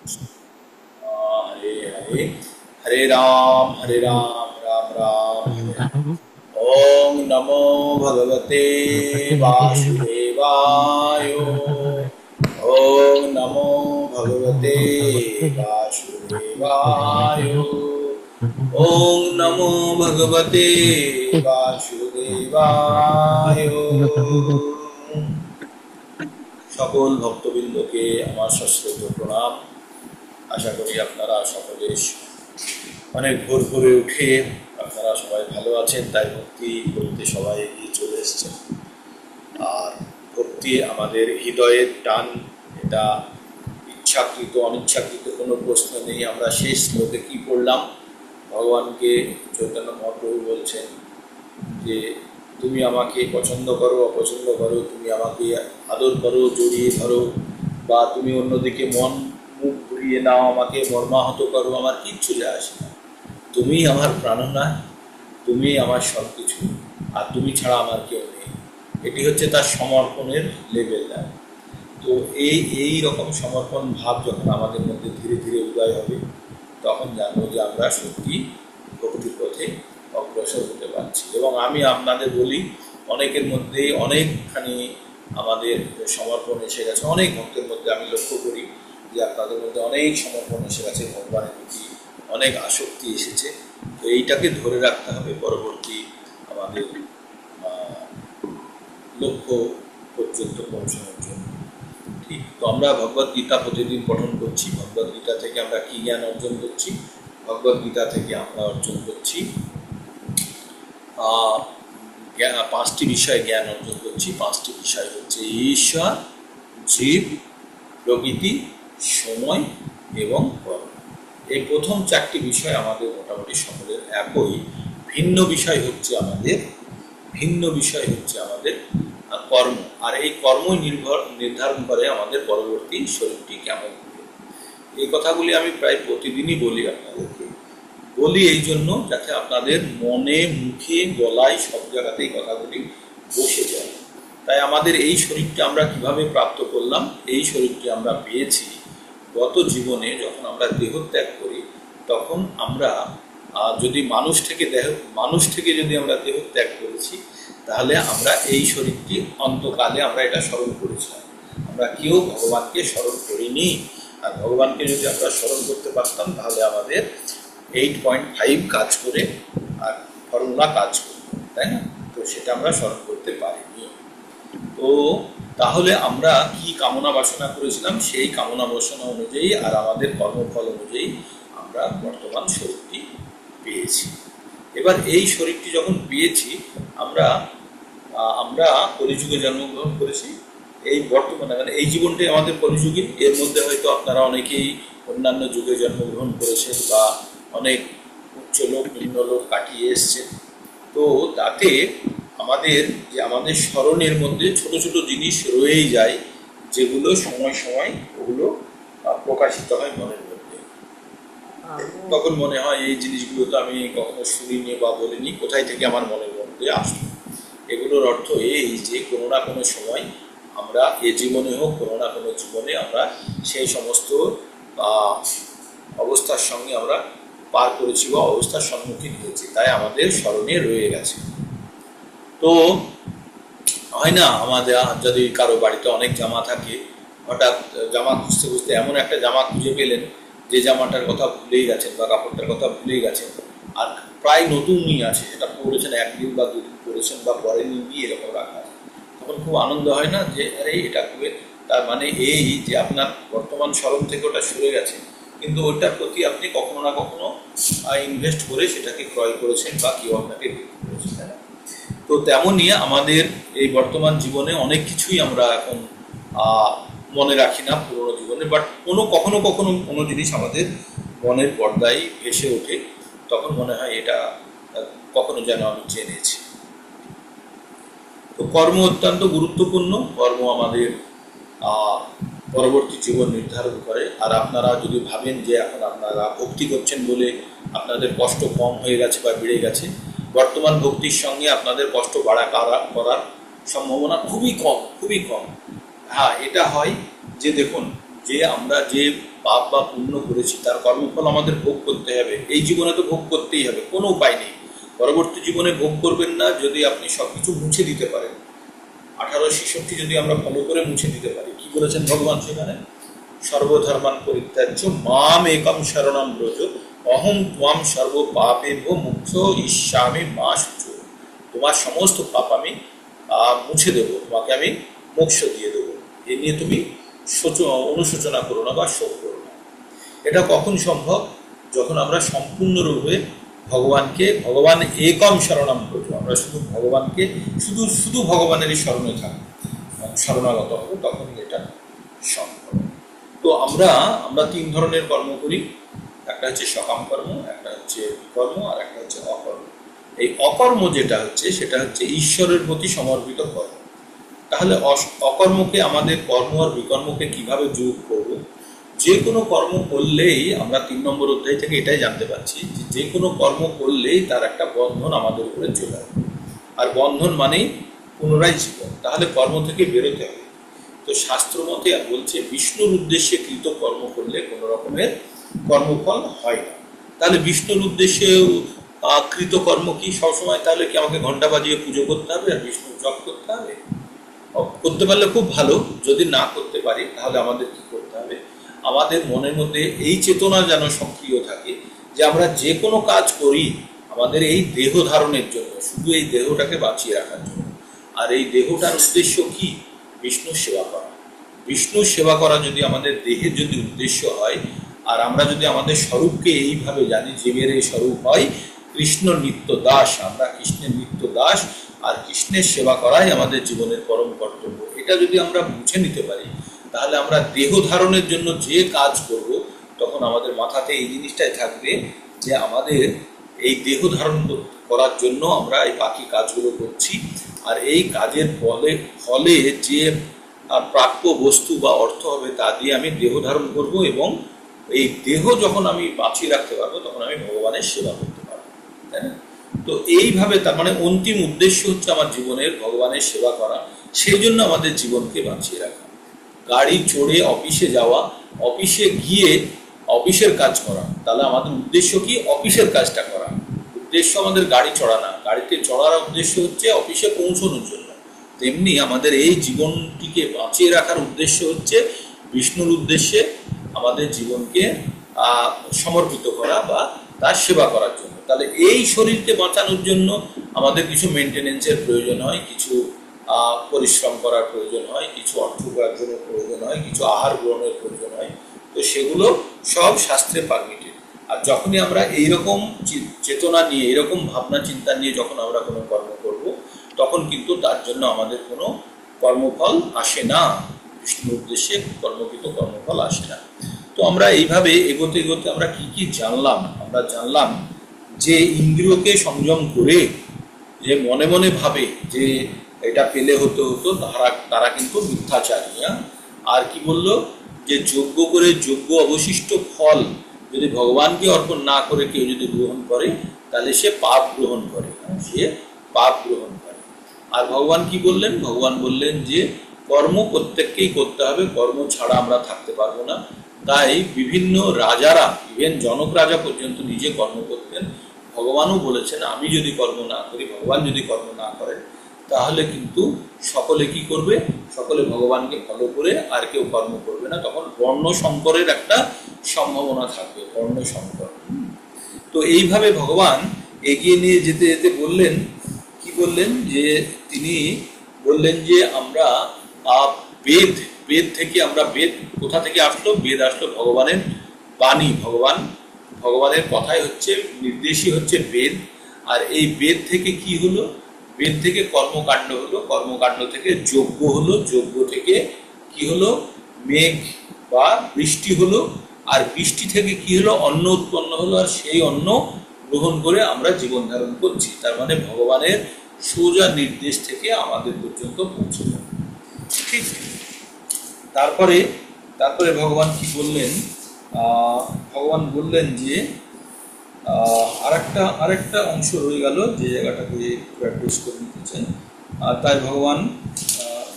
हरे हरे हरे राम राम राम हरे ओम नमो भगवते वासुदेवाय। ओम नमो भगवते वासुदेवाय। ओम नमो भगवते वासुदेवाय। সকল ভক্তবৃন্দকে আমার সশ্রদ্ধ প্রণাম। আশা করি আপনারা সকলে অনেক ভোর ভোরে উঠে আপনারা সবাই ভালো আছেন, তাই ভক্তি করতে সবাই এগিয়ে চলে এসেছেন। আর ভক্তি আমাদের হৃদয়ের টান, এটা ইচ্ছাকৃত অনিচ্ছাকৃত কোনো প্রশ্ন নেই। আমরা শেষ শ্লোকে কি পড়লাম? ভগবানকে চৈতন্য মহাপ্রভু বলছেন যে তুমি আমাকে পছন্দ করো অপছন্দ করো, তুমি আমাকে আদর করো জড়িয়ে ধরো, বা তুমি অন্যদিকে মন মুখ ঘুরিয়ে নাও, আমাকে মর্মাহত করো, আমার কিচ্ছু যায় আসে না। তুমি আমার প্রাণনাথ, তুমি আমার সব কিছু, আর তুমি ছাড়া আমার কেউ নেই। এটি হচ্ছে তার সমর্পণের লেভেল। তো এই রকম সমর্পণ ভাব যখন আমাদের মধ্যে ধীরে ধীরে উদয় হবে, তখন জানবো যে আমরা সত্যি ভক্তির পথে অগ্রসর হতে পারছি। এবং আমি আপনাদের বলি, অনেকের মধ্যেই অনেকখানি আমাদের সমর্পণ এসে গেছে। অনেক ভক্তের মধ্যে আমি লক্ষ্য করি যে আপনাদের মধ্যে অনেক সমর্পণ এসে গেছে, ভগবানের প্রতি অনেক আসক্তি এসেছে। তো এইটাকে ধরে রাখতে হবে পরবর্তী আমাদের লক্ষ্য পর্যন্ত পৌঁছানোর জন্য। ঠিক তো আমরা ভগবদ্গীতা প্রতিদিন পঠন করছি। ভগবদ্গীতা থেকে আমরা কি জ্ঞান অর্জন করছি? ভগবদ্গীতা থেকে আমরা অর্জন করছি পাঁচটি বিষয় জ্ঞান অর্জন করছি। পাঁচটি বিষয় হচ্ছে ঈশ্বর, জীব, প্রকৃতি, সময় এবং কর্ম। এই প্রথম চারটি বিষয় আমাদের মোটামুটি সকলের একই। ভিন্ন বিষয় হচ্ছে আমাদের কর্ম। আর এই কর্মই নির্ধারণ করে আমাদের পরবর্তী শরীরটি কেমন হবে। এই কথাগুলি আমি প্রায় প্রতিদিনই বলি আপনাদেরকে। বলি এই জন্য যাতে আপনাদের মনে, মুখে, গলায় সব জায়গাতেই কথাগুলি বসে যায়। তাই আমাদের এই শরীরটি আমরা কিভাবে প্রাপ্ত করলাম? এই শরীরটি আমরা পেয়েছি গত জীবনে যখন আমরা দেহত্যাগ করি। তখন আমরা যদি মানুষ থেকে যদি আমরা দেহত্যাগ করেছি, তাহলে আমরা এই শরীরটি অন্তকালে আমরা এটা স্মরণ করেছিলাম। আমরা কেউ ভগবানকে স্মরণ করিনি। আর ভগবানকে যদি আমরা স্মরণ করতে পারতাম, তাহলে আমাদের 8.5 কাজ করে আর ফর্মুলা কাজ করত, তাই না? তো সেটা আমরা স্মরণ করতে পারিনি। তো তাহলে আমরা কি কামনা বাসনা করেছিলাম, সেই কামনা বাসনা অনুযায়ী আর আমাদের কর্মফল অনুযায়ী আমরা বর্তমান শরীরটি পেয়েছি। এবার এই শরীরটি যখন পেয়েছি, আমরা কলিযুগে জন্মগ্রহণ করেছি। এই বর্তমানে মানে এই জীবনটাই আমাদের কলিযুগী। এর মধ্যে হয়তো আপনারা অনেকেই অন্যান্য যুগে জন্মগ্রহণ করেছেন বা অনেক উচ্চ লোক নিম্ন লোক কাটিয়ে এসছেন। তো তাতে আমাদের স্মরণের মধ্যে ছোট ছোট জিনিস রয়েই যায়, যেগুলো সময় সময় ওগুলো প্রকাশিত হয় মনের মধ্যে। তখন মনে হয় এই জিনিসগুলো তো আমি কখনো শুনিনি বা বলিনি, কোথায় থেকে আমার মনের মধ্যে আসলো। এগুলোর অর্থ এই যে কোনো না কোনো সময় আমরা এ জীবনে হোক কোনো না কোনো জীবনে আমরা সেই সমস্ত অবস্থার সঙ্গে আমরা পার করেছি বা অবস্থার সম্মুখীন হয়েছি, তাই আমাদের স্মরণে রয়ে গেছে। তো হয় না, আমাদের যদি কারো বাড়িতে অনেক জামা থাকে, হঠাৎ জামা খুঁজতে খুঁজতে এমন একটা জামা খুঁজে পেলেন যে জামাটার কথা ভুলেই গেছেন বা কাপড়টার কথা ভুলেই গেছেন, আর প্রায় নতুনই আছে, সেটা পরেছেন একদিন বা দুদিন পরেছেন বা পরেনি দিয়ে এরকম রাখা আছে। তখন খুব আনন্দ হয় না যে আরে এটা খুবই, তার মানে এই যে আপনার বর্তমান স্মরণ থেকে ওটা সরে গেছে, কিন্তু ওটার প্রতি আপনি কখনো না কখনো ইনভেস্ট করে সেটাকে ক্রয় করেছেন বা কেউ আপনাকে বিক্রি করেছেন, তাই না? তো তেমনই আমাদের এই বর্তমান জীবনে অনেক কিছুই আমরা এখন মনে রাখি না পুরোনো জীবনে, বাট কখনো কখনো কোনো জিনিস আমাদের মনের পর্দায় ভেসে ওঠে। তখন মনে হয় এটা কখনো যেন আমি জেনেছি। তো কর্ম অত্যন্ত গুরুত্বপূর্ণ। কর্ম আমাদের পরবর্তী জীবন নির্ধারণ করে। আর আপনারা যদি ভাবেন যে এখন আপনারা ভক্তি করছেন বলে আপনাদের কষ্ট কম হয়ে গেছে বা বেড়ে গেছে, বর্তমান ভক্তির সঙ্গে আপনাদের কষ্ট করার সম্ভাবনা খুবই কম। হ্যাঁ, এটা হয় যে দেখুন, যে আমরা যে পাপ বা পুণ্য করেছি তার কর্মফল আমাদের ভোগ করতে হবে। এই জীবনে তো ভোগ করতেই হবে, কোনো উপায় নেই। পরবর্তী জীবনে ভোগ করবেন না যদি আপনি সবকিছু মুছে দিতে পারেন। 1866 যদি আমরা ফলো করে মুছে দিতে পারি, কি বলেছেন ভগবান সেখানে? সর্বধর্মান পরিত্যাজ্য মাম একম শরণম ব্রজ অহং ত্বাম সর্ব পাপেভ্য মুক্ত ইষ্যামি মা শুচ। তোমার সমস্ত পাপ আমি মুছে দেবো, তোমাকে আমি মোক্ষ দিয়ে দেবো, এ নিয়ে তুমি অনুশোচনা করো না বা শোক করো না। এটা কখন সম্ভব? যখন আমরা সম্পূর্ণরূপে ভগবান একম শরণম ব্রজ, আমরা শুধু ভগবানকে শুধু ভগবানেরই শরণে থাকবো, শরণাগত হবো, তখনই এটা সম্ভব। তো আমরা 3 ধরনের কর্ম করি। একটা হচ্ছে সকাম কর্ম, একটা হচ্ছে বিকর্ম, আর একটা হচ্ছে অকর্ম। এই অকর্ম যেটা হচ্ছে সেটা হচ্ছে ঈশ্বরের প্রতি সমর্পিত কর্ম। তাহলে অকর্মকে আমাদের কর্ম আর বিকর্মকে কিভাবে যোগ করব? যে কোনো কর্ম করলেই আমরা 3 নম্বর অধ্যায় থেকে এটাই জানতে পারছি যে কোনো কর্ম করলেই তার একটা বন্ধন আমাদের উপরে চলে আসবে। আর বন্ধন মানেই পুনরায় জীবন। তাহলে কর্ম থেকে বেরোতে হবে। তো শাস্ত্র মতে বলছে বিষ্ণুর উদ্দেশ্যে কৃত কর্ম করলে কোনো রকমের কর্মফল হয় না। তাহলে বিষ্ণুর উদ্দেশ্যে কৃত কর্ম কি? সবসময় তাহলে কি আমাকে ঘন্টা বাজিয়ে পুজো করতে হবে আর বিষ্ণুর জপ করতে হবে? করতে পারলে খুব ভালো। যদি না করতে পারি তাহলে আমাদের কি করতে হবে? আমাদের মনের মধ্যে এই চেতনা যেন সক্রিয় থাকে যে আমরা যে কোনো কাজ করি আমাদের এই দেহ ধারণের জন্য, শুধু এই দেহটাকে বাঁচিয়ে রাখার জন্য। আর এই দেহটার উদ্দেশ্য কি? বিষ্ণুর সেবা করা। বিষ্ণুর সেবা করা যদি আমাদের দেহের যদি উদ্দেশ্য হয়, আর আমরা যদি আমাদের স্বরূপকে এইভাবে জানি, জীবের এই স্বরূপ হয় কৃষ্ণ নিত্য দাস, আমরা কৃষ্ণের নিত্য দাস, আর কৃষ্ণের সেবা করাই আমাদের জীবনের পরম কর্তব্য, এটা যদি আমরা বুঝে নিতে পারি, তাহলে আমরা দেহ ধারণের জন্য যে কাজ করব তখন আমাদের মাথাতে এই জিনিসটাই থাকবে যে আমাদের এই দেহ ধারণ করার জন্য আমরা এই বাকি কাজগুলো করছি। আর এই কাজের ফলে যে প্রাপ্য বস্তু বা অর্থ হবে তা দিয়ে আমি দেহ ধারণ করব, এবং এই দেহ যখন আমি বাঁচিয়ে রাখতে পারবো তখন আমি ভগবানের সেবা করতে পারবো, তাই না? তো এইভাবে তার মানে অন্তিম উদ্দেশ্য হচ্ছে আমার জীবনের ভগবানের সেবা করা। সেই জন্য আমাদের জীবনকে বাঁচিয়ে রাখা। গাড়ি চড়ে অফিসে যাওয়া, অফিসে গিয়ে অফিসের কাজ করা, তাহলে আমাদের উদ্দেশ্য কি? অফিসের কাজটা করা। উদ্দেশ্য আমাদের গাড়ি চড়া না। গাড়িতে চড়ার উদ্দেশ্য হচ্ছে অফিসে পৌঁছানোর জন্য। তেমনি আমাদের এই জীবনটিকে বাঁচিয়ে রাখার উদ্দেশ্য হচ্ছে বিষ্ণুর উদ্দেশ্যে আমাদের জীবনকে সমর্পিত করা বা তার সেবা করার জন্য। তাহলে এই শরীরকে বাঁচানোর জন্য আমাদের কিছু মেনটেনেন্সের প্রয়োজন হয়, কিছু পরিশ্রম করার প্রয়োজন হয়, কিছু অর্থ উপার্জনের প্রয়োজন হয়, কিছু আহার গ্রহণের প্রয়োজন হয়। তো সেগুলো সব শাস্ত্রে পারমিটেড। আর যখনই আমরা এইরকম চেতনা নিয়ে, এরকম ভাবনা চিন্তা নিয়ে যখন আমরা কোনো কর্ম করব, তখন কিন্তু তার জন্য আমাদের কোনো কর্মফল আসে না। বিষ্ণুর উদ্দেশ্যে কর্মকৃত কর্মফল আসে না। তো আমরা এইভাবে এগোতে এগোতে আমরা কি জানলাম? আমরা জানলাম যে ইন্দ্রিয়কে সংযম করে যে মনে মনে ভাবে যে এটা পেলে হতো, তারা কিন্তু মিথ্যাচারী। আর কি বললো? যে যোগ্য করে যোগ্য অবশিষ্ট ফল যদি ভগবানকে অর্পণ না করে কেউ যদি গ্রহণ করে, তাহলে সে পাপ গ্রহণ করে, সে পাপ গ্রহণ করে। আর ভগবান কি বললেন? ভগবান বললেন যে কর্ম প্রত্যেককেই করতে হবে, কর্ম ছাড়া আমরা থাকতে পারবো না। তাই বিভিন্ন রাজারা, ইভেন জনক রাজা পর্যন্ত নিজে কর্ম করতেন। ভগবানও বলেছেন আমি যদি কর্ম না করি, ভগবান যদি কর্ম না করেন, তাহলে কিন্তু সকলে কি করবে? সকলে ভগবানকে ফলো করে আর কেউ কর্ম করবে না। তখন বর্ণ সংকরের একটা সম্ভাবনা থাকবে, বর্ণ সংকর। তো এইভাবে ভগবান এগিয়ে নিয়ে যেতে যেতে বললেন, কি বললেন? যে তিনি বললেন যে আমরা বেদ থেকে, আমরা বেদ কোথা থেকে আসলো? বেদ আসলো ভগবানের বাণী। ভগবানের কথাই হচ্ছে, নির্দেশই হচ্ছে বেদ। আর এই বেদ থেকে কি হলো? বেদ থেকে কর্মকাণ্ড হলো, কর্মকাণ্ড থেকে যজ্ঞ হলো, যজ্ঞ থেকে কি হলো? মেঘ বা বৃষ্টি হলো। আর বৃষ্টি থেকে কি হলো? অন্ন উৎপন্ন হলো। আর সেই অন্ন গ্রহণ করে আমরা জীবন ধারণ করছি। তার মানে ভগবানের সোজা নির্দেশ থেকে আমাদের পর্যন্ত পৌঁছে যাবে। ঠিক। তারপরে ভগবান কি বললেন? ভগবান বললেন যে আরেকটা অংশ রয়ে গেল, যে জায়গাটাকে প্র্যাকটিস করে নিতেছেন। আর তাই ভগবান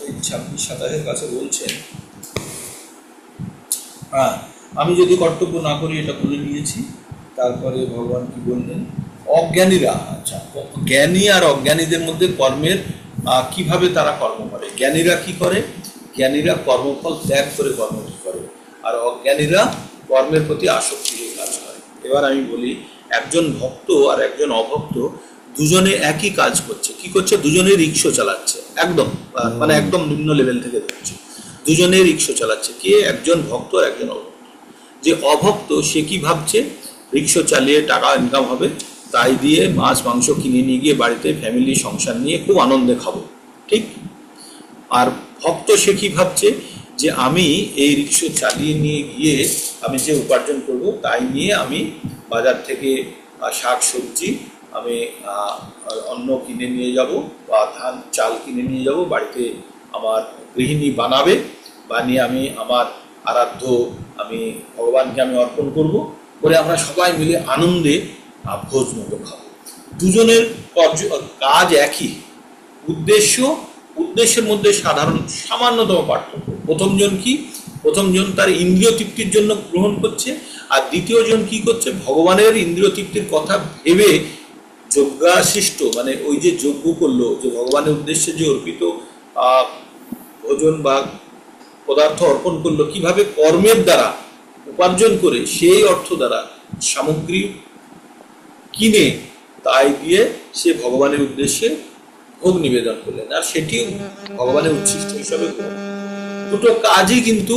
এই 26-27 কাছে বলছেন, আমি যদি কর্তব্য না করি, এটা বলে নিয়েছি। তারপরে ভগবান কি বললেন, অজ্ঞানীরা, আচ্ছা, জ্ঞানী আর অজ্ঞানীদের মধ্যে কর্মের কিভাবে তারা কর্ম করে। জ্ঞানীরা কি করে? জ্ঞানীরা কর্মফল ত্যাগ করে কর্মটি করে, আর অজ্ঞানীরা কর্মের প্রতি আসক্তি হয়ে কাজ করে। এবার আমি বলি, একজন ভক্ত আর একজন অভক্ত দুজনে একই কাজ করছে। কি করছে? দুজনে রিক্সা চালাচ্ছে, একদম মানে একদম নিম্ন লেভেল থেকে ধরছে। দুজনে রিক্সা চালাচ্ছে, কে? একজন ভক্ত আর একজন অভক্ত। যে অভক্ত সে কি ভাবছে? রিক্সা চালিয়ে টাকা ইনকাম হবে, তাই দিয়ে মাছ মাংস কিনে নিয়ে গিয়ে বাড়িতে ফ্যামিলি সংসার নিয়ে খুব আনন্দে খাবো, ঠিক? আর ভক্ত সে কি ভাবছে? যে আমি এই রিক্সা চালিয়ে নিয়ে গিয়ে আমি যে উপার্জন করব, তাই নিয়ে আমি বাজার থেকে শাক সবজি, আমি অন্ন কিনে নিয়ে যাব, বা ধান চাল কিনে নিয়ে যাব, বাড়িতে আমার গৃহিণী বানাবে, বানিয়ে আমি আমার আরাধ্য আমি ভগবানকে আমি অর্পণ করব, করে আমরা সবাই মিলে আনন্দে ভোজ মতো খাবো। দুজনের কাজ একই, উদ্দেশ্যের মধ্যে সামান্যতম পার্থক্য। প্রথমজন কি? প্রথমজন তার ইন্দ্রিয় তৃপ্তির জন্য গ্রহণ করছে, আর দ্বিতীয়জন কি করছে? ভগবানের ইন্দ্রিয় তৃপ্তির কথা ভেবে যজ্ঞাশিষ্ট, মানে ওই যে যজ্ঞ করলো, যে ভগবানের উদ্দেশ্যে যে অর্পিত ভোজন বা পদার্থ অর্পণ করলো, কিভাবে কর্মের দ্বারা উপার্জন করে সেই অর্থ দ্বারা সামগ্রী কিনে তাই দিয়ে সে ভগবানের উদ্দেশ্যে ভোগ নিবেদন করলেন, আর সেটিও ভগবানের উচ্ছিষ্ট হিসাবে গ্রহণ। দুটো কাজই কিন্তু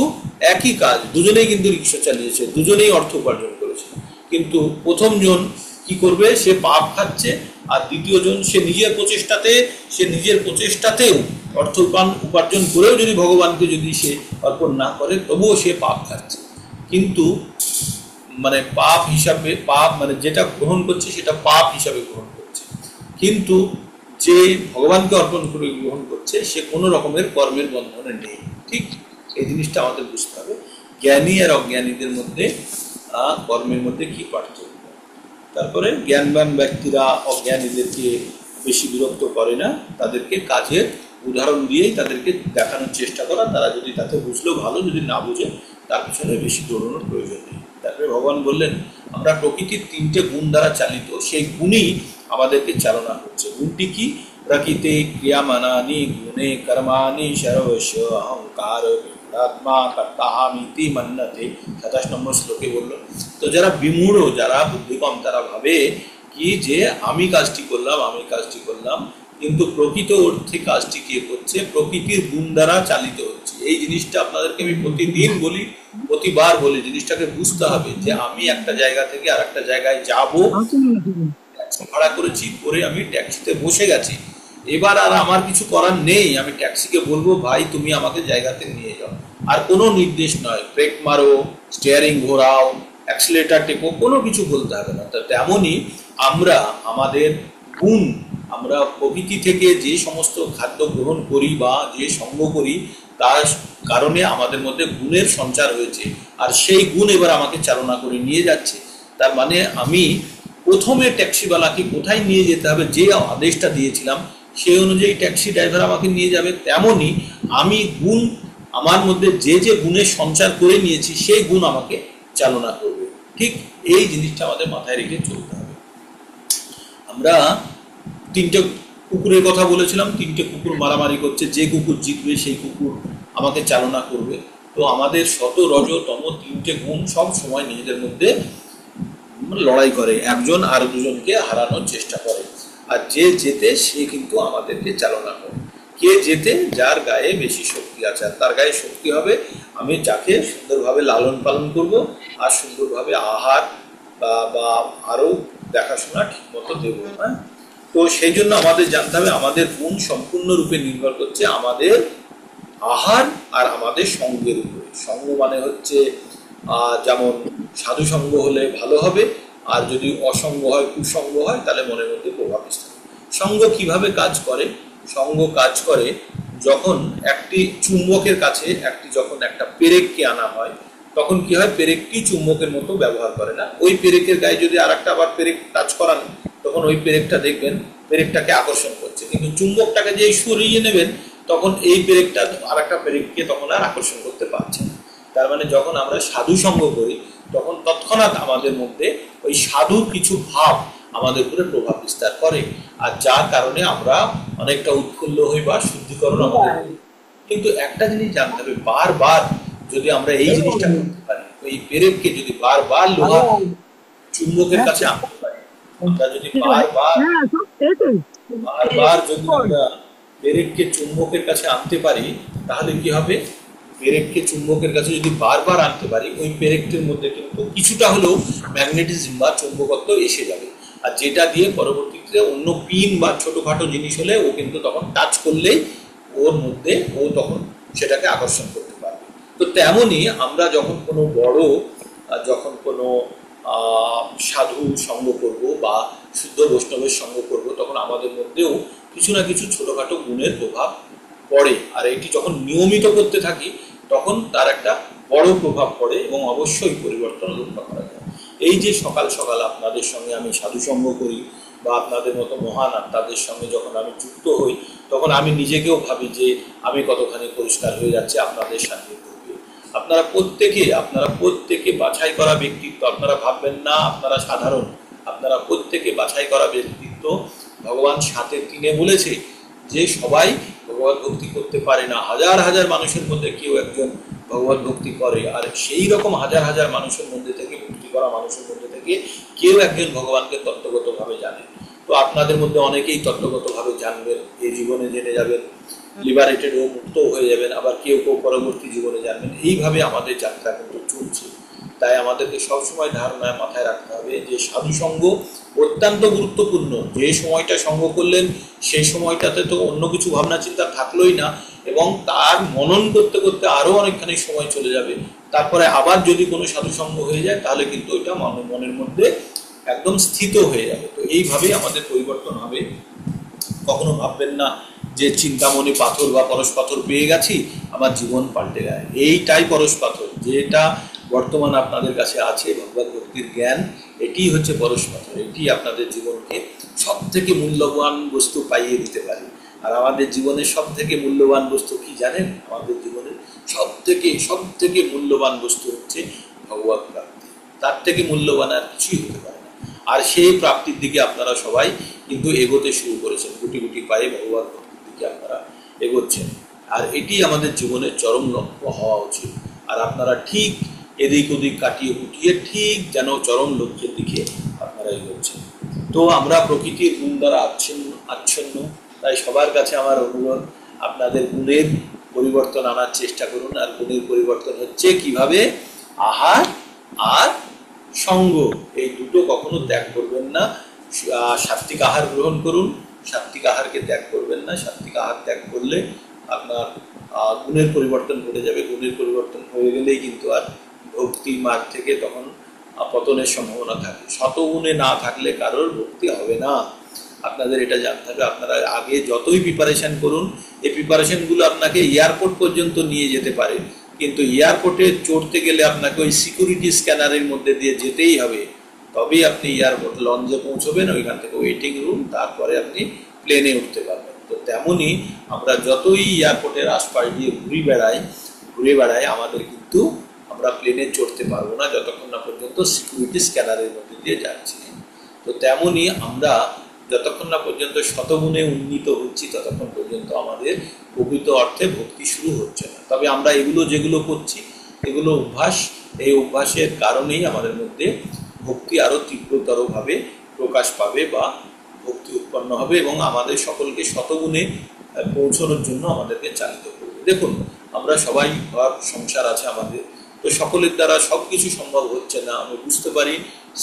একই কাজ, দুজনেই কিন্তু রিক্সা চালিয়েছে, দুজনেই অর্থ উপার্জন করেছে। কিন্তু প্রথমজন কি করবে? সে পাপ খাচ্ছে, আর দ্বিতীয়জন সে নিজের প্রচেষ্টাতেও অর্থ উপার্জন করেও যদি ভগবানকে যদি সে অর্পণ না করে, তবুও সে পাপ খাচ্ছে। কিন্তু মানে পাপ মানে যেটা গ্রহণ করছে সেটা পাপ হিসাবে গ্রহণ করছে, কিন্তু যে ভগবানকে অর্পণ করে গ্রহণ করছে সে কোনো রকমের কর্মের বন্ধনে নেই, ঠিক? এই জিনিসটা আমাদের বুঝতে হবে। জ্ঞানী আর অজ্ঞানীদের মধ্যে কর্মের মধ্যে কি পার্থক্য। তারপরে জ্ঞানবান ব্যক্তিরা অজ্ঞানীদেরকে বেশি বিরক্ত করে না, তাদেরকে কাজের উদাহরণ দিয়েই তাদেরকে দেখানোর চেষ্টা করা। তারা যদি তাতে বুঝলেও ভালো, যদি না বুঝে তার পিছনে বেশি দৌড়ানোর প্রয়োজন নেই। তারপরে ভগবান বললেন, আমরা প্রকৃতির 3টে গুণ দ্বারা চালিত, সেই গুণই আমাদেরকে চালনা করছে। গুণটি কি? প্রকৃতি ক্রিয়ামানানি গুণে কর্মাণি সর্বস্ব অহংকার আত্মা কর্তাহামিতি মন্যতে, 27 নম্বর শ্লোকে বলল। তো যারা বিমূঢ়, যারা বুদ্ধিকম, তারা ভাবে কি যে আমি কাজটি করলাম, কিন্তু প্রকৃত অর্থে কাজটি কে করছে? প্রকৃতির গুণ দ্বারা চালিত হচ্ছে। এই জিনিসটা আপনাদেরকে আমি প্রতিদিন বলি, প্রতিবার বলি, জিনিসটাকে বুঝতে হবে যে আমি একটা জায়গা থেকে আর একটা জায়গায় যাব, ভাড়া করেছি, করে আমি ট্যাক্সিতে বসে গেছি, এবার আর আমার কিছু করার নেই। আমি ট্যাক্সিকে বলবো, ভাই তুমি আমাকে জায়গাতে নিয়ে যাও, আর কোনো নির্দেশ নয়, ব্রেক মারো, স্টিয়ারিং ঘোরাও, অ্যাক্সিলেটার টেপো, কোনো কিছু বলতে হবে না। তেমনই আমরা আমাদের গুণ, আমরা প্রকৃতি থেকে যে সমস্ত খাদ্য গ্রহণ করি বা যে সঙ্গ করি, তার কারণে আমাদের মধ্যে গুণের সঞ্চার হয়েছে, আর সেই গুণ এবার আমাকে চালনা করে নিয়ে যাচ্ছে। তার মানে আমি প্রথমে ট্যাক্সিওয়ালাকে কোথায় নিয়ে যেতে হবে, যে আদেশটা দিয়েছিলাম সেই অনুযায়ী ট্যাক্সি ড্রাইভার আমাকে নিয়ে যাবে। তেমনই আমি গুণ, আমার মধ্যে যে যে গুণের সঞ্চার করে নিয়েছি সেই গুণ আমাকে চালনা করবে, ঠিক? এই জিনিসটা আমাদের মাথায় রেখে চলতে হবে। আমরা 3টে কুকুরের কথা বলেছিলাম, 3টে কুকুর মারামারি করছে, যে কুকুর জিতবে সেই কুকুর আমাকে চালনা করবে। তো আমাদের শত রজ তম 3টে গুণ সব সময় নিজেদের মধ্যে লড়াই করে, একজন আর দুজনকে হারানোর চেষ্টা করে, আর যে জেতে সে কিন্তু আমাদেরকে চালনা করে। কে জেতে? যার গায়ে বেশি শক্তি আছে, আর তার গায়ে শক্তি হবে আমি যাকে সুন্দরভাবে লালন পালন করব, আর সুন্দরভাবে আহার বা আরও দেখাশোনা ঠিক মতো দেবো। হ্যাঁ, তো সেই জন্য আমাদের জানতে হবে আমাদের গুণ সম্পূর্ণরূপে নির্ভর করছে আমাদের আহার আর আমাদের সঙ্গের উপরে। সঙ্গ মানে হচ্ছে যেমন সাধু সঙ্গ হলে ভালো হবে, আর যদি অসঙ্গ হয়, কুসঙ্গ হয়, তাহলে মনের মধ্যে প্রভাব বিস্তার। সঙ্গ কিভাবে কাজ করে? সঙ্গ কাজ করে যখন একটি চুম্বকের কাছে যখন একটা পেরেককে আনা হয়, তখন কি হয়? পেরেকটি চুম্বকের মতো ব্যবহার করে না, ওই পেরেকের গায়ে যদি আর একটা আবার পেরেক টাচ করান, তখন ওই পেরেকটা দেখবেন পেরেকটাকে আকর্ষণ করছে, কিন্তু চুম্বকটাকে যে সরিয়ে নেবেন, তখন এই পেরেকটা আর একটা পেরেককে তখন আর আকর্ষণ করতে পারছে না। তার মানে যখন আমরা সাধু সঙ্গ করি তখন তৎক্ষণাৎ আমাদের মধ্যে ওই সাধুর কিছু ভাব আমাদের উপরে প্রভাব বিস্তার করে, আর যার কারণে আমরা অনেকটা উৎফুল্ল হই বা শুদ্ধিকরণ আমাদের। কিন্তু একটা জিনিস জানতে হবে, বারবার যদি আমরা এই জিনিসটা করতে পারি, ওই পেরেককে যদি বারবার লোহা চুম্বকের কাছে আনতে পারি, আমরা যদি বারবার বারবার যদি আমরা পেরেককে চুম্বকের কাছে আনতে পারি, তাহলে কি হবে? পেরেককে চুম্বকের কাছে যদি বারবার আনতে পারি, ওই পেরেকটির মধ্যে কিন্তু কিছুটা হলেও ম্যাগনেটিজম বা চুম্বকত্ব এসে যাবে, আর যেটা দিয়ে পরবর্তীতে অন্য পিন বা ছোটখাটো জিনিস হলে ও কিন্তু তখন টাচ করলেই ওর মধ্যে ও তখন সেটাকে আকর্ষণ করতে পারবে। তো তেমনই আমরা যখন কোনো বড়, যখন কোনো সাধু সঙ্গ করব বা শুদ্ধ বৈষ্ণবের সঙ্গ করব, তখন আমাদের মধ্যেও কিছু না কিছু ছোটখাটো গুণের প্রভাব পড়ে, আর এটি যখন নিয়মিত করতে থাকি তখন তার একটা বড় প্রভাব পড়ে এবং অবশ্যই পরিবর্তন লক্ষ্য করা যায়। এই যে সকাল সকাল আপনাদের সঙ্গে আমি সাধু সঙ্গ করি বা আপনাদের মতো মহান আত্মাদের সঙ্গে যখন আমি যুক্ত হই, তখন আমি নিজেকেও ভাবি যে আমি কতখানি পরিষ্কার হয়ে যাচ্ছে আপনাদের সান্নিধ্য। আপনারা প্রত্যেকে বাছাই করা ব্যক্তিত্ব, আপনারা ভাববেন না আপনারা সাধারণ, আপনারা প্রত্যেকে বাছাই করা ব্যক্তিত্ব। ভগবান 7-3 বলেছে যে সবাই ভগবত ভক্তি করতে পারে না, হাজার হাজার মানুষের মধ্যে কেউ একজন ভগবত ভক্তি করে, আর সেই রকম হাজার হাজার মানুষের মধ্যে থেকে, ভক্তি করা মানুষের মধ্যে থেকে কেউ একজন ভগবানকে তত্ত্বগতভাবে জানে। তো আপনাদের মধ্যে অনেকেই তত্ত্বগতভাবে জানবেন, এই জীবনে জেনে যাবেন, লিবারেটেড ও মুক্ত হয়ে যাবেন, আবার কেউ কেউ পরবর্তী জীবনে জানবেন। এইভাবে আমাদের যাত্রা কিন্তু চলছে। তাই আমাদেরকে সবসময় ধারণায় মাথায় রাখতে হবে যে সাধু সঙ্গ অত্যন্ত গুরুত্বপূর্ণ। যে সময়টা সঙ্গ করলেন সেই সময়টাতে তো অন্য কিছু ভাবনা চিন্তা থাকলোই না, এবং তার মনন করতে করতে আরও অনেকখানি সময় চলে যাবে। তারপরে আবার যদি কোনো সাধু সঙ্গ হয়ে যায় তাহলে কিন্তু ওইটা মনের মধ্যে একদম স্থিত হয়ে যাবে। তো এইভাবেই আমাদের পরিবর্তন হবে। কখনো ভাববেন না যে চিন্তামণি পাথর বা পরশ পাথর পেয়ে গেছি, আমার জীবন পাল্টে যায়। এইটাই পরশ পাথর, যেটা বর্তমান আপনাদের কাছে আছে, ভগবত ভক্তির জ্ঞান, এটি হচ্ছে পরশ পাথর। এটি আপনাদের জীবনকে সব থেকে মূল্যবান বস্তু পাইয়ে দিতে পারে। আর আমাদের জীবনের সব থেকে মূল্যবান বস্তু কি জানেন? আমাদের জীবনের সব থেকে মূল্যবান বস্তু হচ্ছে ভগবত প্রাপ্তি। তার থেকে মূল্যবান আর কিছুই হতে পারে না। আর সেই প্রাপ্তির দিকে আপনারা সবাই কিন্তু এগোতে শুরু করেছেন, গুটি গুটি পায়ে ভগবত ভক্তির দিকে আপনারা এগোচ্ছেন। আর এটি আমাদের জীবনের চরম লক্ষ্য হওয়া উচিত। আর আপনারা ঠিক এদিক ওদিক কাটিয়ে উঠিয়ে ঠিক যেন চরম লক্ষ্যের দিকে আপনারা এগোচ্ছেন। তো আমরা প্রকৃতির গুণ দ্বারা আচ্ছন্ন, তাই সবার কাছে আমার অনুরোধ, আপনাদের গুণের পরিবর্তন আনার চেষ্টা করুন। আর গুণের পরিবর্তন হচ্ছে কিভাবে? আহার আর সঙ্গ, এই দুটো কখনো ত্যাগ করবেন না। সাত্বিক আহার গ্রহণ করুন, সাত্বিক আহারকে ত্যাগ করবেন না। সাত্বিক আহার ত্যাগ করলে আপনার গুণের পরিবর্তন ঘটে যাবে। গুণের পরিবর্তন হয়ে গেলেই কিন্তু আর ভক্তি মার্গ থেকে তখন পতনের সম্ভাবনা থাকে। শতগুণে না থাকলে কারোর ভক্তি হবে না। আপনাদের এটা জানতে হবে। আপনারা আগে যতই প্রিপারেশন করুন, এই প্রিপারেশনগুলো আপনাকে এয়ারপোর্ট পর্যন্ত নিয়ে যেতে পারে, কিন্তু এয়ারপোর্টে চড়তে গেলে আপনাকে ওই সিকিউরিটি স্ক্যানারের মধ্যে দিয়ে যেতেই হবে, তবেই আপনি এয়ারপোর্ট লঞ্চে পৌঁছবেন, ওইখান থেকে ওয়েটিং রুম, তারপরে আপনি প্লেনে উঠতে পারবেন। তো তেমনই আমরা যতই এয়ারপোর্টের আশপাশ দিয়ে ঘুরে বেড়াই, আমাদের কিন্তু আমরা প্লেনে চড়তে পারবো না যতক্ষণ না পর্যন্ত সিকিউরিটি স্ক্যানারের মধ্যে দিয়ে যাচ্ছি। তো তেমনই আমরা যতক্ষণ না পর্যন্ত শতগুণে উন্নীত হচ্ছি ততক্ষণ পর্যন্ত আমাদের প্রকৃত অর্থে ভক্তি শুরু হচ্ছে না। তবে আমরা যেগুলো করছি এগুলো অভ্যাস, এই অভ্যাসের কারণেই আমাদের মধ্যে ভক্তি আরও তীব্রতরভাবে প্রকাশ পাবে বা ভক্তি উৎপন্ন হবে, এবং আমাদের সকলকে শতগুণে পৌঁছানোর জন্য আমাদেরকে চালিত করবে। দেখুন, আমরা সবাই ঘর সংসার আছে আমাদের, তো সকলের দ্বারা সব কিছু সম্ভব হচ্ছে না। আমি বুঝতে পারি,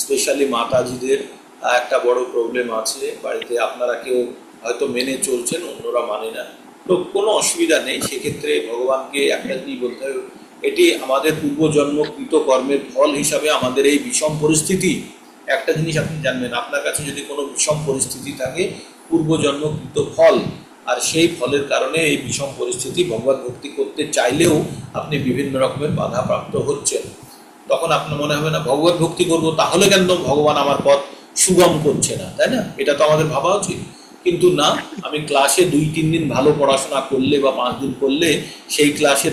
স্পেশালি মাতাজিদের একটা বড় প্রবলেম আছে বাড়িতে। আপনারা কেউ হয়তো মেনে চলছেন, অন্যরা মানে না, তো কোনো অসুবিধা নেই। সেক্ষেত্রে ভগবানকে একটা জিনিস বলতে হবে, এটি আমাদের পূর্বজন্মকৃত কর্মের ফল হিসাবে আমাদের এই বিষম পরিস্থিতি। একটা জিনিস আপনি জানবেন, আপনার কাছে যদি কোনো বিষম পরিস্থিতি থাকে, পূর্বজন্মকৃত ফল, আর সেই ফলের কারণে এই বিষম পরিস্থিতি। ভগবত ভক্তি করতে চাইলেও আপনি বিভিন্ন রকমের বাধা প্রাপ্ত হচ্ছেন। তখন আপনার মনে হবে না ভগবত ভক্তি করবো, তাহলে কেন ভগবান আমার পথ সুগম করছে না, তাই না? এটা তো আমাদের ভাবা উচিত। কিন্তু না, আমি ক্লাসে 2-3 দিন ভালো পড়াশোনা করলে বা 5 দিন করলে সেই ক্লাসে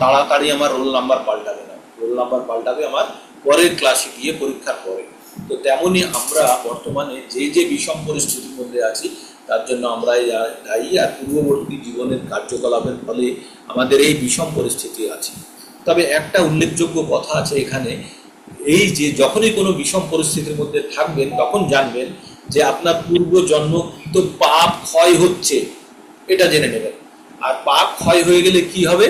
তাড়াতাড়ি আমার রোল নাম্বার পাল্টাবে না। রোল নাম্বার পাল্টাবে আমার পরের ক্লাসে গিয়ে, পরীক্ষার পরে। তো তেমনি আমরা বর্তমানে যে বিষম পরিস্থিতির মধ্যে আছি তার জন্য আমরাই দায়ী, আর পূর্ববর্তী জীবনের কার্যকলাপের ফলে আমাদের এই বিষম পরিস্থিতি আছে। তবে একটা উল্লেখযোগ্য কথা আছে এখানে, এই যে যখনই কোনো বিষম পরিস্থিতির মধ্যে থাকবেন তখন জানবেন যে আপনার পূর্ব জন্মকৃত পাপ ক্ষয় হচ্ছে, এটা জেনে নেবেন। আর পাপ ক্ষয় হয়ে গেলে কি হবে?